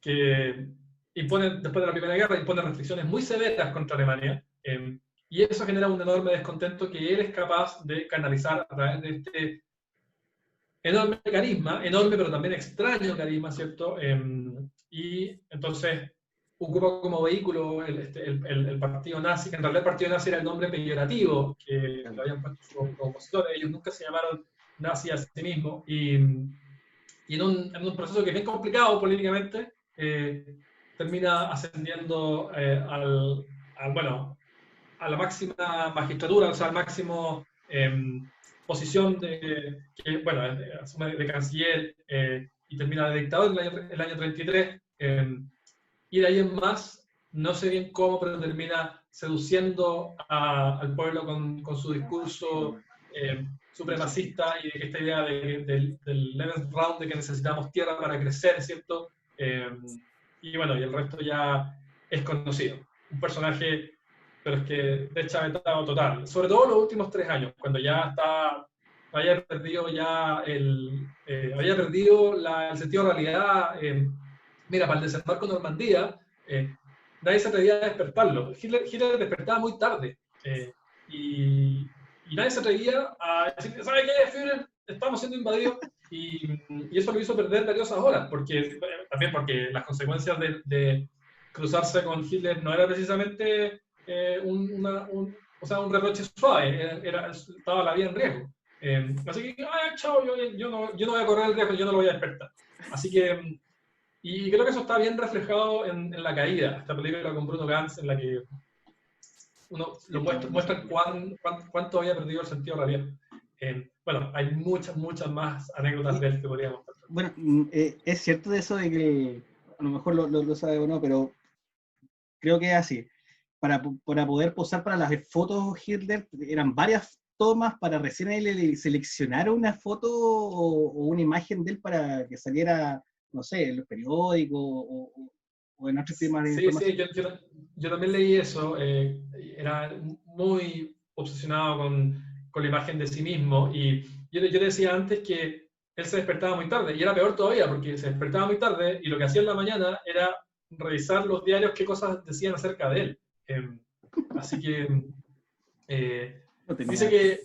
que impone, después de la Primera Guerra, impone restricciones muy severas contra Alemania, y eso genera un enorme descontento que él es capaz de canalizar a través de este enorme carisma, enorme pero también extraño carisma, ¿cierto? Y entonces ocupa como vehículo el partido nazi, que en realidad el partido nazi era el nombre peyorativo que le habían puesto sus opositores, ellos nunca se llamaron nazi a sí mismos, y en un proceso que es bien complicado políticamente, termina ascendiendo bueno, a la máxima magistratura, o sea, al máximo posición asume de canciller y termina de dictador el año 33, y de ahí en más, no sé bien cómo, pero termina seduciendo al pueblo con su discurso supremacista y de que esta idea del 11th round, de que necesitamos tierra para crecer, ¿cierto? Y bueno, y el resto ya es conocido. Un personaje, pero es que deschavetado total. Sobre todo los últimos 3 años, cuando ya había perdido el sentido de realidad. Mira, para el desembarco en Normandía, nadie se atrevía a despertarlo. Hitler despertaba muy tarde. Y nadie se atrevía a decir, ¿sabe qué, Führer? Estamos siendo invadidos. Y eso lo hizo perder valiosas horas, también porque las consecuencias de cruzarse con Hitler no era precisamente un reproche suave, estaba la vida en riesgo. Así que, chao, yo no voy a correr el riesgo, yo no lo voy a despertar. Así que, y creo que eso está bien reflejado en La Caída, esta película con Bruno Ganz, en la que uno lo muestra cuánto había perdido el sentido de realidad. Bueno, hay muchas más anécdotas de él que podríamos contar. Bueno, es cierto de eso de que a lo mejor lo sabe o no, pero creo que es así. Para poder posar para las fotos Hitler, eran varias tomas para recién él seleccionar una foto o una imagen de él para que saliera, no sé, en los periódicos o en otros temas de información. Sí, yo también leí eso. Era muy obsesionado con la imagen de sí mismo, y yo decía antes que él se despertaba muy tarde, y era peor todavía porque se despertaba muy tarde y lo que hacía en la mañana era revisar los diarios qué cosas decían acerca de él. Así que dice que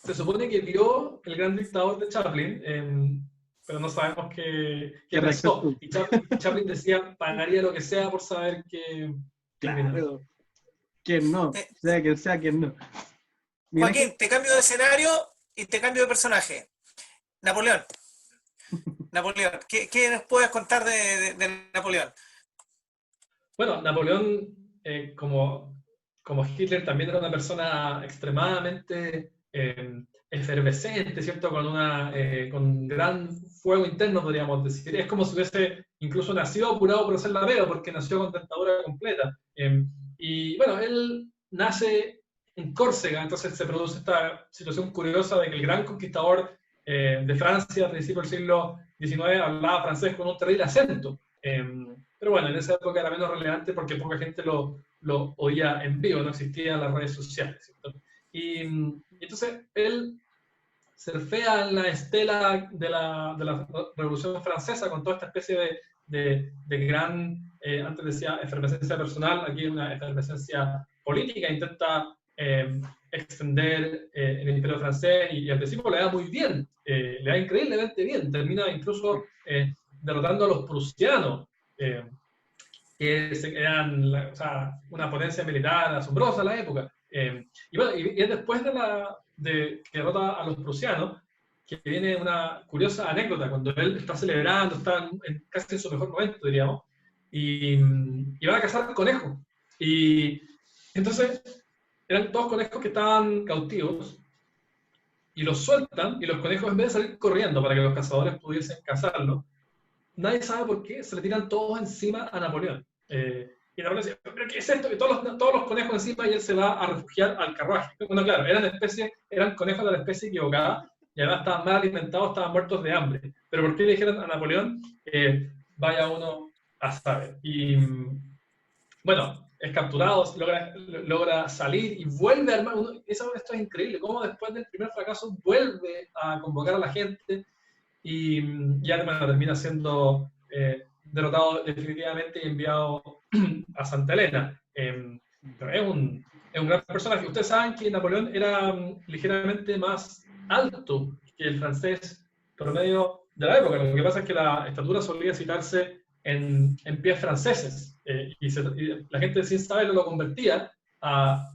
se supone que vio El Gran Dictador de Chaplin, pero no sabemos qué rezó. Y Chaplin decía, pagaría lo que sea por saber que... Claro. ¿Quién no? Sea quien no. Joaquín, te cambio de escenario y te cambio de personaje. Napoleón. ¿Qué nos puedes contar de Napoleón? Bueno, Napoleón, como Hitler, también era una persona extremadamente efervescente, ¿cierto? Con gran fuego interno, podríamos decir. Es como si hubiese incluso nacido apurado por hacer la veo, porque nació con dentadura completa. Y bueno, él nace en Córcega, entonces se produce esta situación curiosa de que el gran conquistador de Francia a principios del siglo XIX hablaba francés con un terrible acento. Pero bueno, en esa época era menos relevante porque poca gente lo oía en vivo, no existían las redes sociales, ¿cierto? Y entonces él surfea en la estela de la Revolución Francesa con toda esta especie de gran, antes decía efervescencia personal, aquí una efervescencia política, intenta extender el imperio francés y al principio le da muy bien, le da increíblemente bien, termina incluso derrotando a los prusianos, que eran una potencia militar asombrosa en la época. Y bueno, y es después de que derrota a los prusianos que viene una curiosa anécdota, cuando él está celebrando, está casi en su mejor momento, diríamos, y va a cazar conejos. Y entonces eran todos conejos que estaban cautivos, y los sueltan, y los conejos, en vez de salir corriendo para que los cazadores pudiesen cazarlos, nadie sabe por qué, se le tiran todos encima a Napoleón. Y Napoleón dice, ¿pero qué es esto? Y todos los conejos encima, y él se va a refugiar al carruaje. Bueno, claro, eran conejos de la especie equivocada, y además estaban mal alimentados, estaban muertos de hambre. Pero ¿por qué le dijeron a Napoleón? Vaya uno a saber. Y bueno, es capturado, logra salir y vuelve a armar. Esto es increíble, cómo después del primer fracaso vuelve a convocar a la gente y ya termina siendo derrotado definitivamente y enviado a Santa Elena. Pero es un gran personaje. Ustedes saben que Napoleón era ligeramente más alto que el francés promedio de la época. Lo que pasa es que la estatura solía citarse en pies franceses, y la gente sin saberlo lo convertía a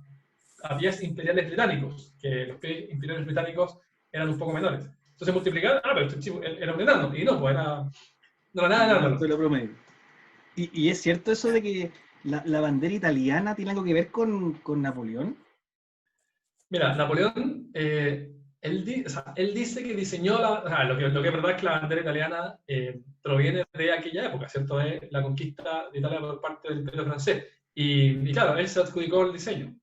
pies imperiales británicos, que los pies imperiales británicos eran un poco menores. Entonces multiplicaban, pero este chico era un enano, y no, pues no era nada enano. Lo promedio. Y es cierto eso de que la bandera italiana tiene algo que ver con Napoleón. Mira, Napoleón, él dice que diseñó lo que es verdad es que la bandera italiana proviene de aquella época, ¿cierto? De la conquista de Italia por parte del Imperio francés. Y claro, él se adjudicó el diseño.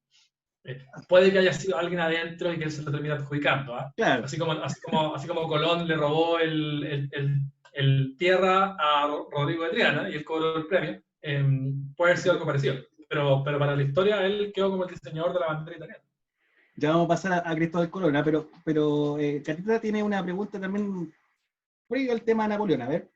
Puede que haya sido alguien adentro y que él se lo termina adjudicando, ¿eh? Claro. Así como Colón le robó el tierra a Rodrigo de Triana y él cobró el premio, puede haber sido algo parecido. Pero para la historia él quedó como el diseñador de la bandera italiana. Ya vamos a pasar a Cristóbal Colón, pero Catita tiene una pregunta también previo al tema de Napoleón, a ver.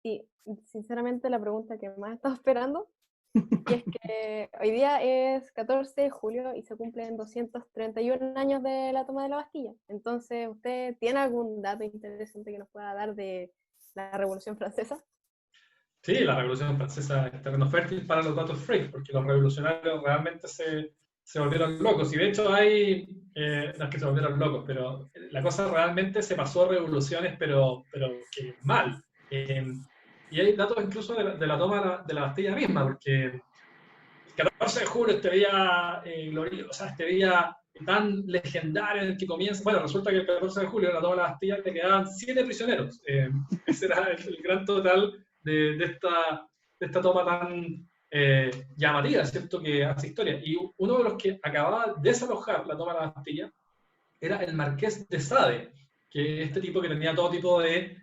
Sí, sinceramente la pregunta que más he estado esperando, y es que hoy día es 14 de julio y se cumplen 231 años de la toma de la Bastilla. Entonces, ¿usted tiene algún dato interesante que nos pueda dar de la Revolución Francesa? Sí, la Revolución Francesa es terreno fértil para los datos freaks, porque los revolucionarios realmente se volvieron locos. Y de hecho no es que se volvieron locos, pero la cosa realmente se pasó a revoluciones, pero que mal. Y hay datos incluso de la toma de la Bastilla misma, porque el 14 de julio, este día glorioso, este día tan legendario en el que comienza, bueno, resulta que el 14 de julio, en la toma de la Bastilla, le quedaban 7 prisioneros. Ese era el gran total de esta toma tan llamativa, ¿cierto?, que hace historia. Y uno de los que acababa de desalojar la toma de la Bastilla era el Marqués de Sade, que es este tipo que tenía todo tipo de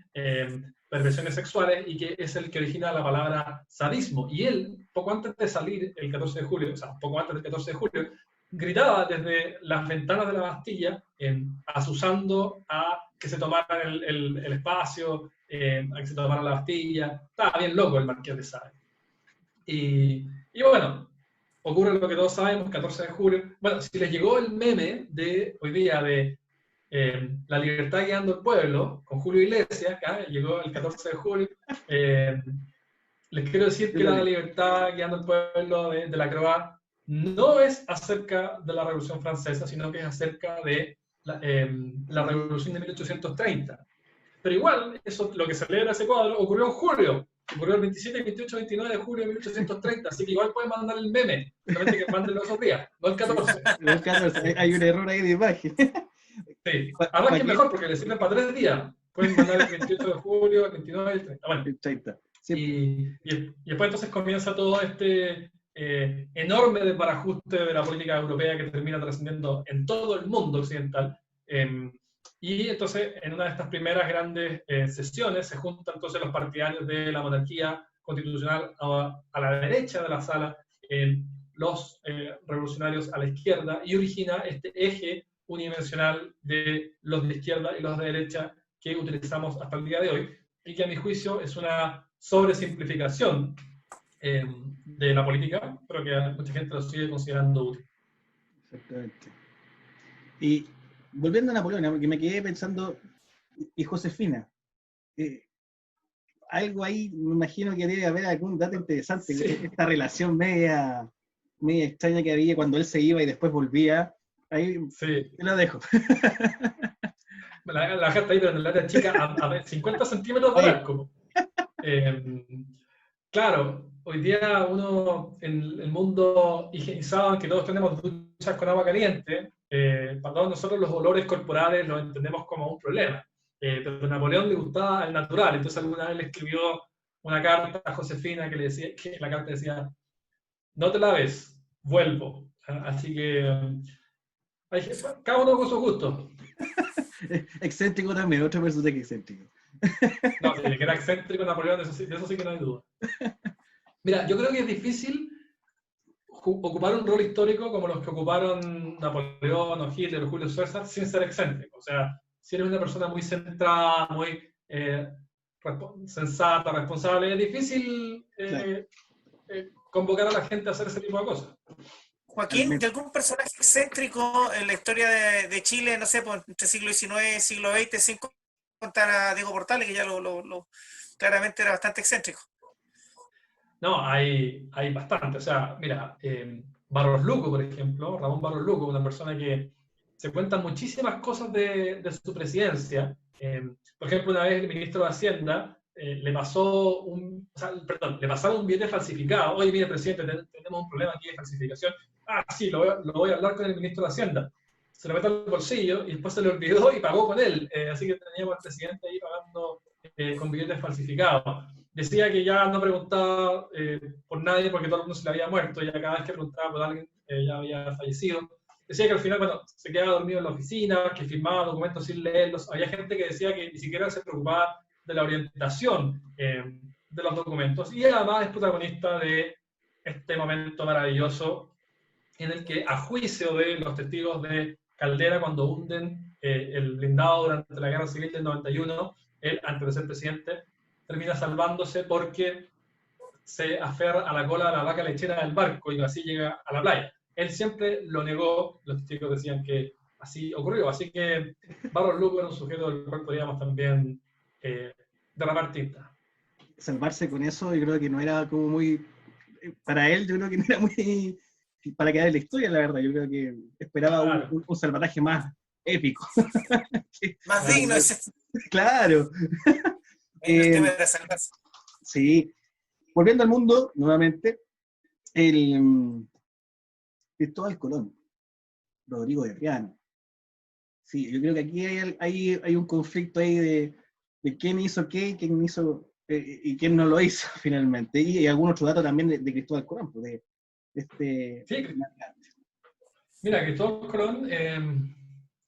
perversiones sexuales y que es el que origina la palabra sadismo. Y él, poco antes de salir el 14 de julio, o sea, poco antes del 14 de julio, gritaba desde las ventanas de la Bastilla, asusando a que se tomaran el espacio, a que se tomaran la Bastilla. Estaba bien loco el Marqués de Sade. Y bueno, ocurre lo que todos sabemos, 14 de julio. Bueno, si les llegó el meme de hoy día de La libertad guiando el pueblo, con Julio Iglesias, acá llegó el 14 de julio, les quiero decir que la libertad guiando el pueblo de la Croix no es acerca de la Revolución Francesa, sino que es acerca de la Revolución de 1830. Pero igual, eso, lo que celebra ese cuadro ocurrió en julio. Ocurrió el 27, 28, 29 de julio de 1830, así que igual pueden mandar el meme, solamente que manden los otros días, no el 14. El 14, hay un error ahí de imagen. Sí, además que es mejor porque le sirven para 3 días. Pueden mandar el 28 de julio, el 29, el 30. Bueno, El 30. Sí. Y después entonces comienza todo este enorme desbarajuste de la política europea que termina trascendiendo en todo el mundo occidental. Y entonces, en una de estas primeras grandes sesiones, se juntan entonces los partidarios de la monarquía constitucional a la derecha de la sala, los revolucionarios a la izquierda, y origina este eje unidimensional de los de izquierda y los de derecha que utilizamos hasta el día de hoy, y que a mi juicio es una sobresimplificación de la política, pero que mucha gente lo sigue considerando útil. Exactamente. Y volviendo a Napoleón, porque me quedé pensando, y Josefina, algo ahí, me imagino que debe haber algún dato interesante, Sí. Esta relación media extraña que había cuando él se iba y después volvía. Ahí Sí. te la dejo. La carta ahí, pero en el área chica, a 50 centímetros de arco. Claro, hoy día uno, en el mundo higienizado, en que todos tenemos duchas con agua caliente, para todos nosotros los olores corporales los entendemos como un problema. Pero a Napoleón le gustaba el natural, entonces alguna vez le escribió una carta a Josefina que le decía, que la carta decía, no te laves, vuelvo. Así que cada uno con su gusto. Excéntrico también, otro personaje excéntrico. No, que era excéntrico Napoleón, de eso sí que no hay duda. Mira, yo creo que es difícil ocupar un rol histórico como los que ocuparon Napoleón o Hitler o Julio César sin ser excéntrico. O sea, si eres una persona muy centrada, muy sensata, responsable. Es difícil convocar a la gente a hacer ese tipo de cosas. Joaquín, ¿y algún personaje excéntrico en la historia de Chile, no sé, pues, entre siglo XIX y siglo XX, sin contar a Diego Portales, que ya claramente era bastante excéntrico? No, hay bastante. O sea, mira, Barros Luco, por ejemplo, Ramón Barros Luco, una persona que se cuentan muchísimas cosas de su presidencia. Por ejemplo, una vez el ministro de Hacienda le pasaron un billete falsificado. Oye, mire, presidente, tenemos un problema aquí de falsificación. Ah, sí, lo voy a hablar con el ministro de Hacienda. Se lo metió al bolsillo y después se le olvidó y pagó con él. Así que teníamos al presidente ahí pagando con billetes falsificados. Decía que ya no preguntaba por nadie porque todo el mundo se le había muerto, y cada vez que preguntaba por alguien ya había fallecido. Decía que al final, bueno, se quedaba dormido en la oficina, que firmaba documentos sin leerlos. Había gente que decía que ni siquiera se preocupaba de la orientación de los documentos. Y además es protagonista de este momento maravilloso en el que, a juicio de los testigos de Caldera, cuando hunden el blindado durante la Guerra Civil del 91, él, antes de ser presidente, termina salvándose porque se aferra a la cola de la vaca lechera del barco y así llega a la playa. Él siempre lo negó, los testigos decían que así ocurrió. Así que Barros Luco era un sujeto del cual podríamos también derramar tinta. Salvarse con eso, yo creo que no era como muy... Para él, yo creo que no era muy... Para quedar en la historia, la verdad. Yo creo que esperaba Claro. un salvataje más épico. Más digno ese Claro. el tema de salvarse. Sí. Volviendo al mundo, nuevamente, el Cristóbal Colón, Rodrigo de Triana. Sí, yo creo que aquí hay un conflicto ahí de quién hizo qué, quién hizo y quién no lo hizo finalmente. Y algún otro dato también de Cristóbal Colón, pues, de este... Sí, mira, Cristóbal Colón,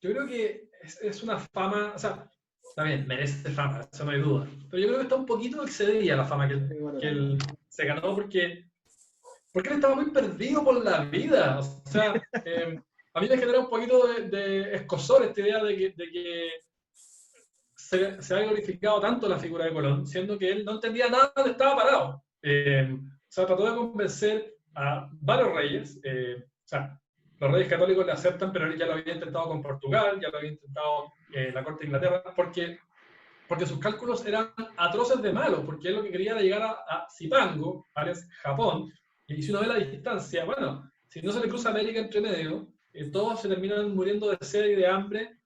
yo creo que es una fama, o sea, también merece fama, eso no hay duda, pero yo creo que está un poquito excedida la fama que él se ganó porque él estaba muy perdido por la vida. O sea, a mí me genera un poquito de escozor esta idea de que se ha glorificado tanto la figura de Colón, siendo que él no entendía nada de dónde estaba parado. O sea, trató de convencer a varios reyes, o sea, los reyes católicos le aceptan, pero él ya lo había intentado con Portugal, ya lo había intentado la corte de Inglaterra, porque sus cálculos eran atroces de malos, porque él lo que quería era llegar a Zipango, Japón, y si uno ve la distancia, bueno, si no se le cruza América entre medio, todos se terminan muriendo de sed y de hambre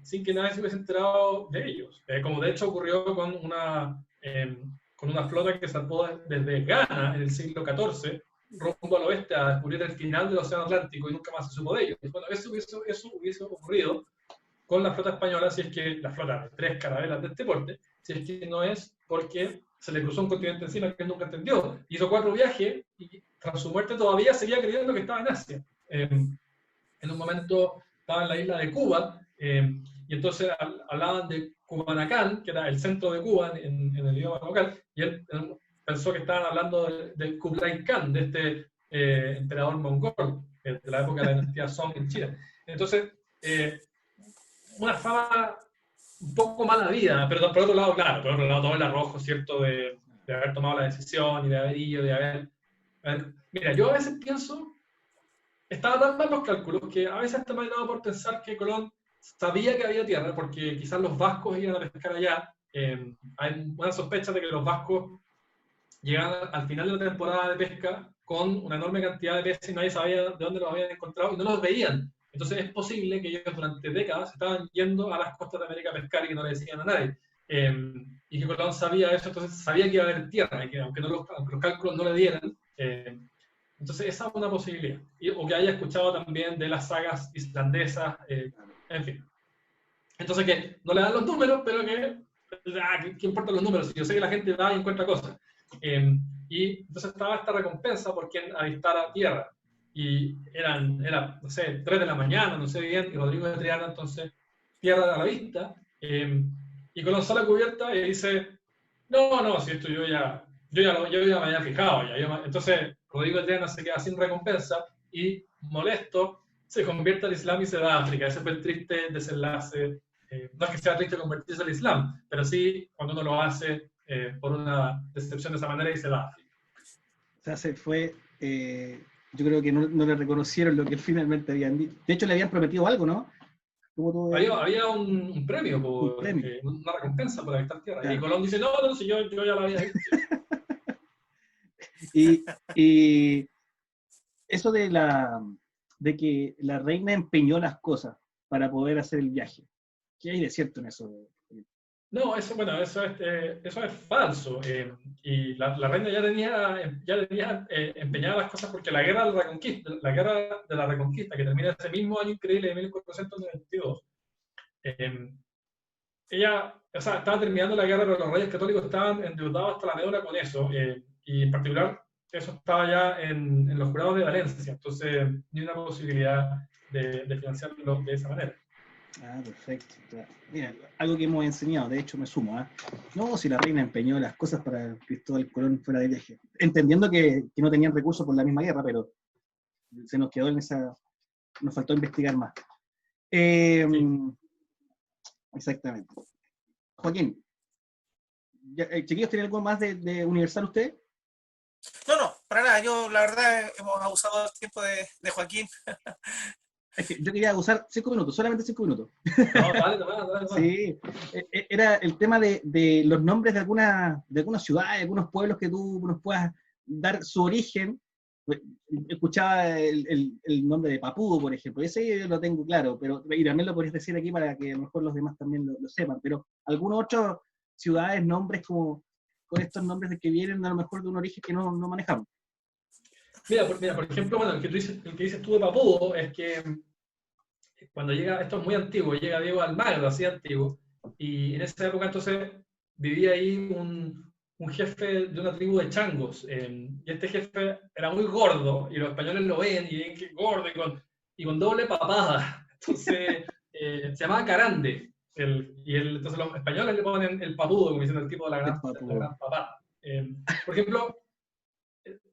sin que nadie se hubiese enterado de ellos. Como de hecho ocurrió con una flota que zarpó desde Ghana en el siglo XIV, rumbo al oeste a descubrir el final del Océano Atlántico y nunca más se supo de ellos. Bueno, eso hubiese ocurrido con la flota española, si es que la flota de 3 carabelas de este porte, si es que no es porque se le cruzó un continente encima que él nunca entendió. Hizo 4 viajes y tras su muerte todavía seguía creyendo que estaba en Asia. En un momento estaba en la isla de Cuba y entonces hablaban de Cubanacán, que era el centro de Cuba en el idioma local, y él pensó que estaban hablando de Kublai Khan, de este emperador mongol, de la época de la dinastía Song en China. Entonces, una fama un poco mala vida, pero por otro lado, claro, por otro lado todo el arrojo, ¿cierto?, de haber tomado la decisión y de haber ido, de haber... Mira, yo a veces pienso, estaba tan mal los cálculos que a veces hasta me he dado por pensar que Colón sabía que había tierra, porque quizás los vascos iban a pescar allá. Hay una sospecha de que los vascos llegaban al final de la temporada de pesca con una enorme cantidad de peces y nadie sabía de dónde los habían encontrado y no los veían. Entonces es posible que ellos durante décadas estaban yendo a las costas de América a pescar y que no le decían a nadie. Y que Colón sabía eso, entonces sabía que iba a haber tierra, y que aunque los cálculos no le dieran, entonces esa es una posibilidad. O que haya escuchado también de las sagas islandesas, en fin. Entonces que no le dan los números, pero ¿qué importan los números? Yo sé que la gente va y encuentra cosas. Y entonces estaba esta recompensa por quien avistara tierra. Y era, no sé, 3 de la mañana, no sé bien, y Rodrigo de Triana, entonces, tierra a la vista, y Colón sale a cubierta y dice, no, si esto yo ya me había fijado, entonces Rodrigo de Triana se queda sin recompensa y, molesto, se convierte al Islam y se va a África. Ese fue el triste desenlace No es que sea triste convertirse al Islam, pero sí cuando uno lo hace por una decepción de esa manera y se da. O sea, se fue, yo creo que no le reconocieron lo que finalmente habían dicho. De hecho, le habían prometido algo, ¿no? Había un premio, un premio. Una recompensa por habitar tierra. Claro. Y Colón dice, no, si yo ya la había hecho. Y eso de que la reina empeñó las cosas para poder hacer el viaje. ¿Qué hay de cierto en eso? No, eso es falso. Y la reina ya tenía empeñadas las cosas porque la guerra de la Reconquista, que termina ese mismo año increíble de 1492, ella, o sea, estaba terminando la guerra, pero los reyes católicos estaban endeudados hasta la médula con eso, y en particular eso estaba ya en los jurados de Valencia, entonces ni una posibilidad de financiarlo de esa manera. Ah, perfecto. Mira, algo que hemos enseñado, de hecho me sumo, no, si la reina empeñó las cosas para que Cristóbal Colón fuera de viaje, entendiendo que no tenían recursos por la misma guerra, pero se nos quedó en esa, nos faltó investigar más. Sí. Exactamente. Joaquín, chiquillos, ¿tienen algo más de Universal usted? No, para nada, yo la verdad hemos abusado del tiempo de Joaquín. Es que yo quería usar 5 minutos, solamente 5 minutos. No, dale. Sí, era el tema de los nombres de algunas ciudades, de algunos pueblos que tú nos puedas dar su origen. Escuchaba el nombre de Papudo, por ejemplo, ese yo lo tengo claro, y también lo podrías decir aquí para que a lo mejor los demás también lo sepan, pero algunos otros ciudades, nombres como con estos nombres de que vienen a lo mejor de un origen que no manejamos. Mira, por ejemplo, bueno, el que dices tú de Papudo es que cuando llega, esto es muy antiguo, llega Diego Almagro, así antiguo, y en esa época entonces vivía ahí un jefe de una tribu de changos, y este jefe era muy gordo, y los españoles lo ven, y ven que es gordo, y con doble papada, entonces se llamaba Carande, entonces los españoles le ponen el Papudo, como diciendo el tipo de la gran papada. Por ejemplo,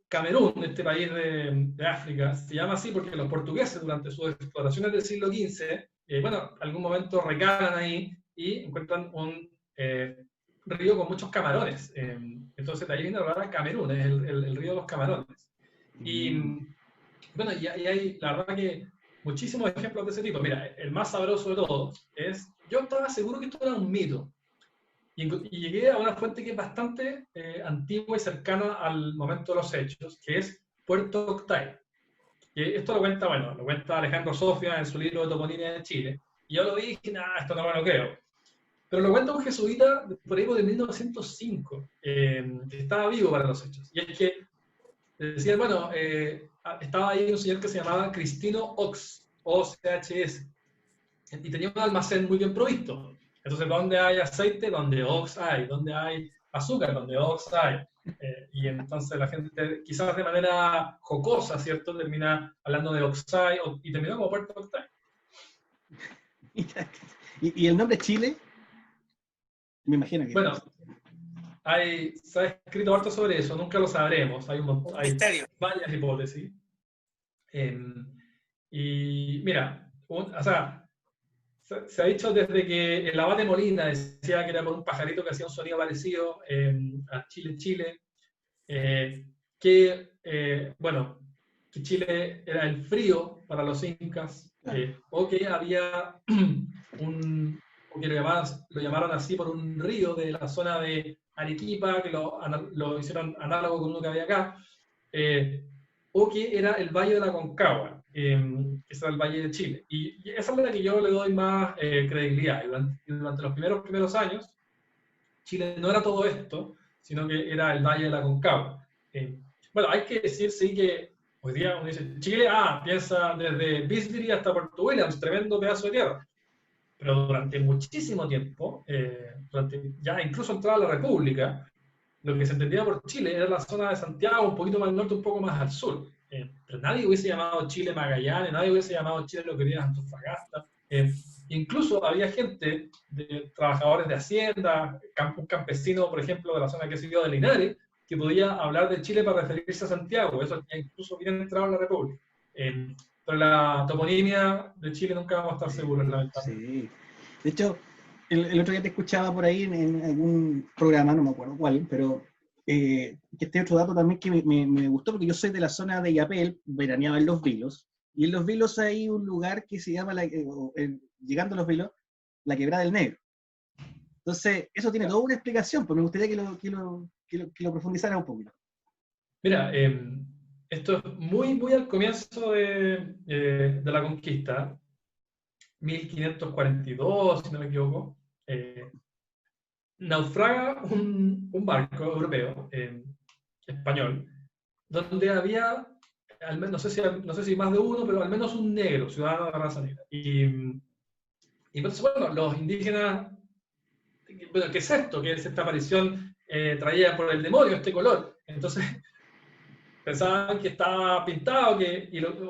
Camerún, este país de África, se llama así porque los portugueses durante sus exploraciones del siglo XV, algún momento recalan ahí y encuentran un río con muchos camarones. Entonces de ahí viene la palabra Camerún, es el río de los camarones. Y bueno, y hay la verdad que muchísimos ejemplos de ese tipo. Mira, el más sabroso de todos es, yo estaba seguro que esto era un mito. Y llegué a una fuente que es bastante antigua y cercana al momento de los hechos, que es Puerto Octay. Y esto lo cuenta Alejandro Sofia en su libro de Toponimia de Chile. Y yo lo vi y dije, esto no me lo creo. Pero lo cuenta un jesuita por ahí de 1905, que estaba vivo para los hechos. Y es que decía, estaba ahí un señor que se llamaba Cristino Ox, O-C-H-S, y tenía un almacén muy bien provisto. Entonces, donde hay aceite, donde Ox hay, donde hay azúcar, donde Ox hay. Y entonces la gente, quizás de manera jocosa, ¿cierto?, termina hablando de Oxay y terminó como Puerto Octay. ¿Y el nombre Chile? Me imagino que... Bueno, se ha escrito harto sobre eso, nunca lo sabremos. Hay varias hipótesis. Y mira, se ha dicho desde que el abate Molina decía que era por un pajarito que hacía un sonido parecido a Chile, que Chile era el frío para los incas, o que había o que lo llamaron así por un río de la zona de Arequipa, que lo hicieron análogo con uno que había acá, o que era el Valle de la Concagua, que es el Valle de Chile. Y esa es la que yo le doy más credibilidad. Durante los primeros años, Chile no era todo esto, sino que era el Valle de la Concagua. Hay que decir, sí, que hoy día uno dice, Chile, piensa desde Bisbee hasta Puerto Williams, tremendo pedazo de tierra. Pero durante muchísimo tiempo, ya incluso entrada la República, lo que se entendía por Chile era la zona de Santiago, un poquito más al norte, un poco más al sur. Pero nadie hubiese llamado Chile Magallanes, nadie hubiese llamado Chile lo que diría Antofagasta. Incluso había gente, trabajadores de Hacienda, un campesino, por ejemplo, de la zona que siguió de Linares, que podía hablar de Chile para referirse a Santiago. Eso incluso bien entrado en la República. Pero la toponimia de Chile nunca vamos a estar seguros, lamentablemente. Sí. De hecho, el otro día te escuchaba por ahí en algún programa, no me acuerdo cuál, pero que este otro dato también que me gustó, porque yo soy de la zona de Yapel, veraneaba en Los Vilos, y en Los Vilos hay un lugar que se llama, llegando a Los Vilos, la Quebrada del Negro. Entonces, eso tiene toda una explicación, pero me gustaría que lo profundizara un poquito. Mira, esto es muy al comienzo de la conquista, 1542, si no me equivoco. Naufraga un barco europeo, español, donde había, al menos, no sé si más de uno, pero al menos un negro, ciudadano de raza negra. Y entonces, bueno, los indígenas, bueno, ¿qué es esto? ¿Qué es esta aparición traída por el demonio, este color? Entonces, pensaban que estaba pintado o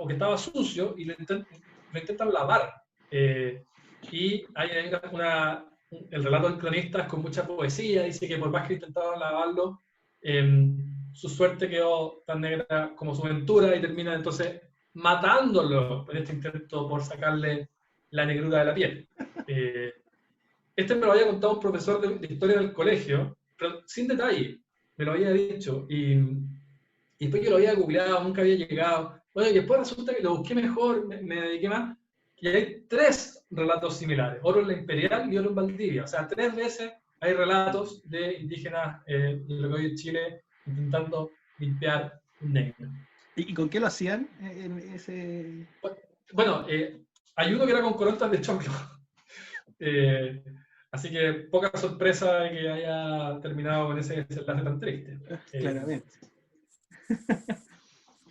que estaba sucio y lo intentan lavar. Y hay el relato del cronista es con mucha poesía, dice que por más que intentaban lavarlo, su suerte quedó tan negra como su ventura y termina entonces matándolo en este intento por sacarle la negrura de la piel. Este me lo había contado un profesor de historia del colegio, pero sin detalle, me lo había dicho, y después yo lo había googleado, nunca había llegado. Bueno, y después resulta que lo busqué mejor, me dediqué más, y hay 3 relatos similares, oro en la Imperial y oro en Valdivia. O sea, 3 veces hay relatos de indígenas de lo que hoy es Chile intentando limpiar un negro. ¿Y con qué lo hacían en ese...? Bueno, hay uno que era con corotas de choclo. Así que poca sorpresa de que haya terminado con ese desenlace tan triste. Claramente.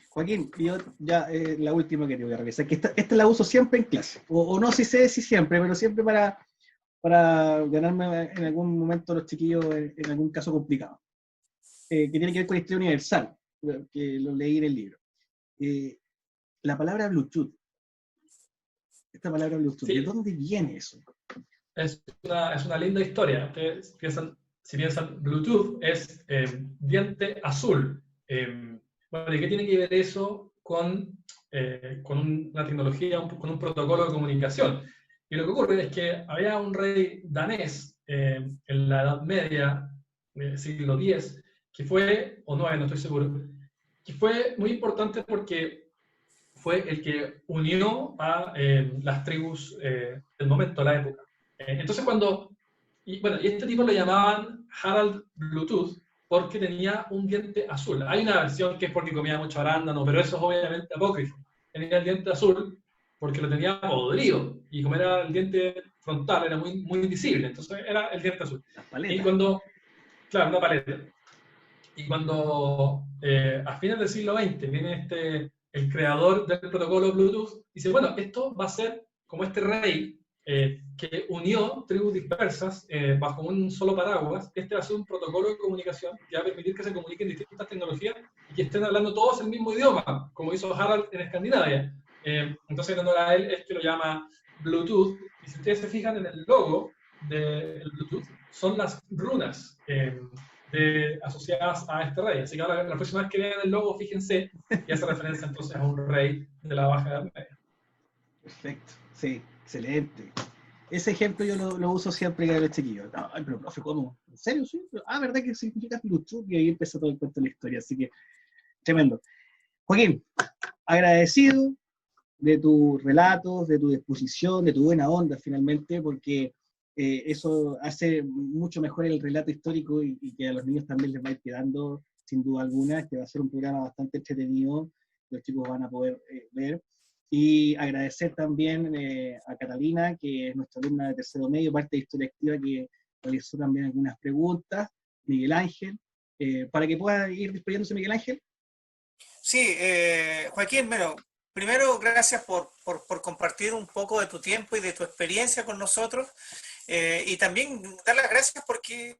Joaquín, yo ya la última que te voy a revisar, que esta la uso siempre en clase, o no sé si siempre, pero siempre para ganarme en algún momento los chiquillos en algún caso complicado, que tiene que ver con la historia universal, que lo leí en el libro. La palabra Bluetooth, esta palabra Bluetooth, Sí. ¿de dónde viene eso? Es una linda historia. Ustedes si piensan, Bluetooth es diente azul. Bueno, ¿y qué tiene que ver eso con una tecnología, con un protocolo de comunicación? Y lo que ocurre es que había un rey danés en la Edad Media, siglo X, que fue, o no estoy seguro, que fue muy importante porque fue el que unió a las tribus del momento, la época. Entonces y este tipo lo llamaban Harald Bluetooth porque tenía un diente azul. Hay una versión que es porque comía mucho arándano, pero eso es obviamente apócrifo. Tenía el diente azul porque lo tenía podrido, y como era el diente frontal, era muy visible, entonces era el diente azul. Y claro, una paleta. Y cuando a fines del siglo XX viene el creador del protocolo Bluetooth, dice, bueno, esto va a ser como este rey que unió tribus dispersas bajo un solo paraguas. Este va a ser un protocolo de comunicación que va a permitir que se comuniquen distintas tecnologías y que estén hablando todos el mismo idioma, como hizo Harald en Escandinavia. Entonces, en honor a él, es que lo llama Bluetooth. Y si ustedes se fijan en el logo del Bluetooth, son las runas asociadas a este rey. Así que ahora, la próxima vez que vean el logo, fíjense, y hace referencia entonces a un rey de la Baja Edad Media. Perfecto, sí, excelente. Ese ejemplo yo lo uso siempre a los chiquillos. Ay, pero profe, ¿cómo? ¿En serio? Sí. ¿Verdad que significa Bluetooth? Y ahí empezó todo el cuento de la historia, así que tremendo. Joaquín, agradecido de tus relatos, de tu disposición, de tu buena onda finalmente, porque eso hace mucho mejor el relato histórico y que a los niños también les va a ir quedando, sin duda alguna, que va a ser un programa bastante entretenido, los chicos van a poder ver. Y agradecer también a Catalina, que es nuestra alumna de tercero medio, parte de Historia Activa, que realizó también algunas preguntas, Miguel Ángel, para que pueda ir despidiéndose Miguel Ángel. Sí, Joaquín, bueno, primero gracias por compartir un poco de tu tiempo y de tu experiencia con nosotros. Y también dar las gracias porque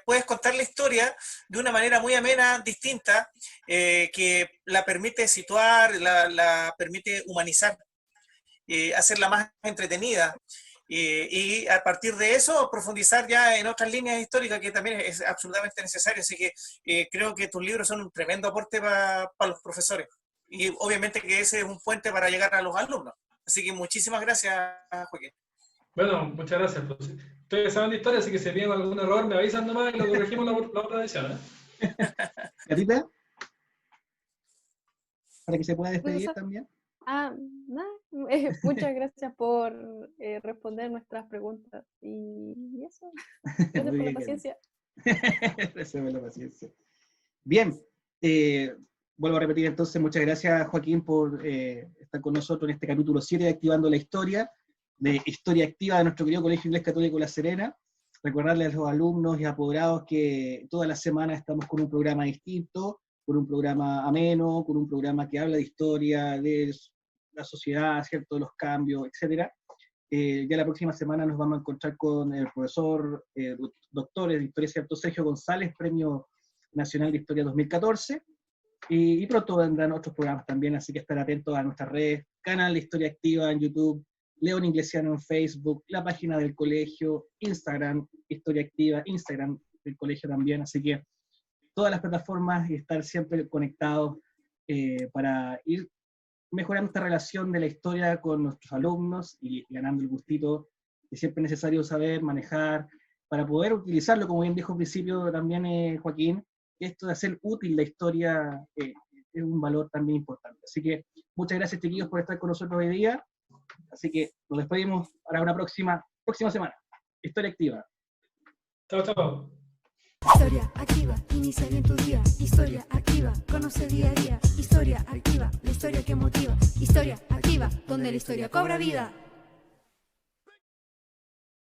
puedes contar la historia de una manera muy amena, distinta, que la permite situar, la permite humanizar, hacerla más entretenida. Y a partir de eso profundizar ya en otras líneas históricas que también es absolutamente necesario. Así que creo que tus libros son un tremendo aporte para los profesores. Y obviamente que ese es un puente para llegar a los alumnos. Así que muchísimas gracias, Joaquín. Bueno, muchas gracias. Pues. Ustedes saben de historia, así que si tienen algún error, me avisan nomás y lo corregimos la otra edición. ¿Gatita? Para que se pueda despedir Bueno, también. Nada, muchas gracias por responder nuestras preguntas y eso. Gracias Muy por la bien, paciencia. Gracias por la paciencia. Bien, vuelvo a repetir entonces, muchas gracias Joaquín por estar con nosotros en este capítulo 7 de Activando la Historia, de Historia Activa de nuestro querido Colegio Inglés Católico La Serena. Recordarles a los alumnos y apoderados que toda la semana estamos con un programa distinto, con un programa ameno, con un programa que habla de historia, de la sociedad, ¿cierto?, de los cambios, etc. Ya la próxima semana nos vamos a encontrar con el profesor, doctor de Historia, ¿cierto?, Sergio González, Premio Nacional de Historia 2014, y pronto vendrán otros programas también, así que estar atentos a nuestras redes, canal de Historia Activa en YouTube, León Inglesiano en Facebook, la página del colegio, Instagram, Historia Activa, Instagram del colegio también, así que todas las plataformas y estar siempre conectados para ir mejorando esta relación de la historia con nuestros alumnos y ganando el gustito que siempre es necesario saber manejar para poder utilizarlo, como bien dijo al principio también Joaquín, esto de hacer útil la historia es un valor también importante. Así que muchas gracias, chiquillos, por estar con nosotros hoy día. Así que nos despedimos para una próxima semana. Historia Activa. Chao, chao. Historia activa, inicia bien tu día. Historia activa, conoce día a día. Historia activa, la historia que motiva. Historia activa, donde la historia cobra vida.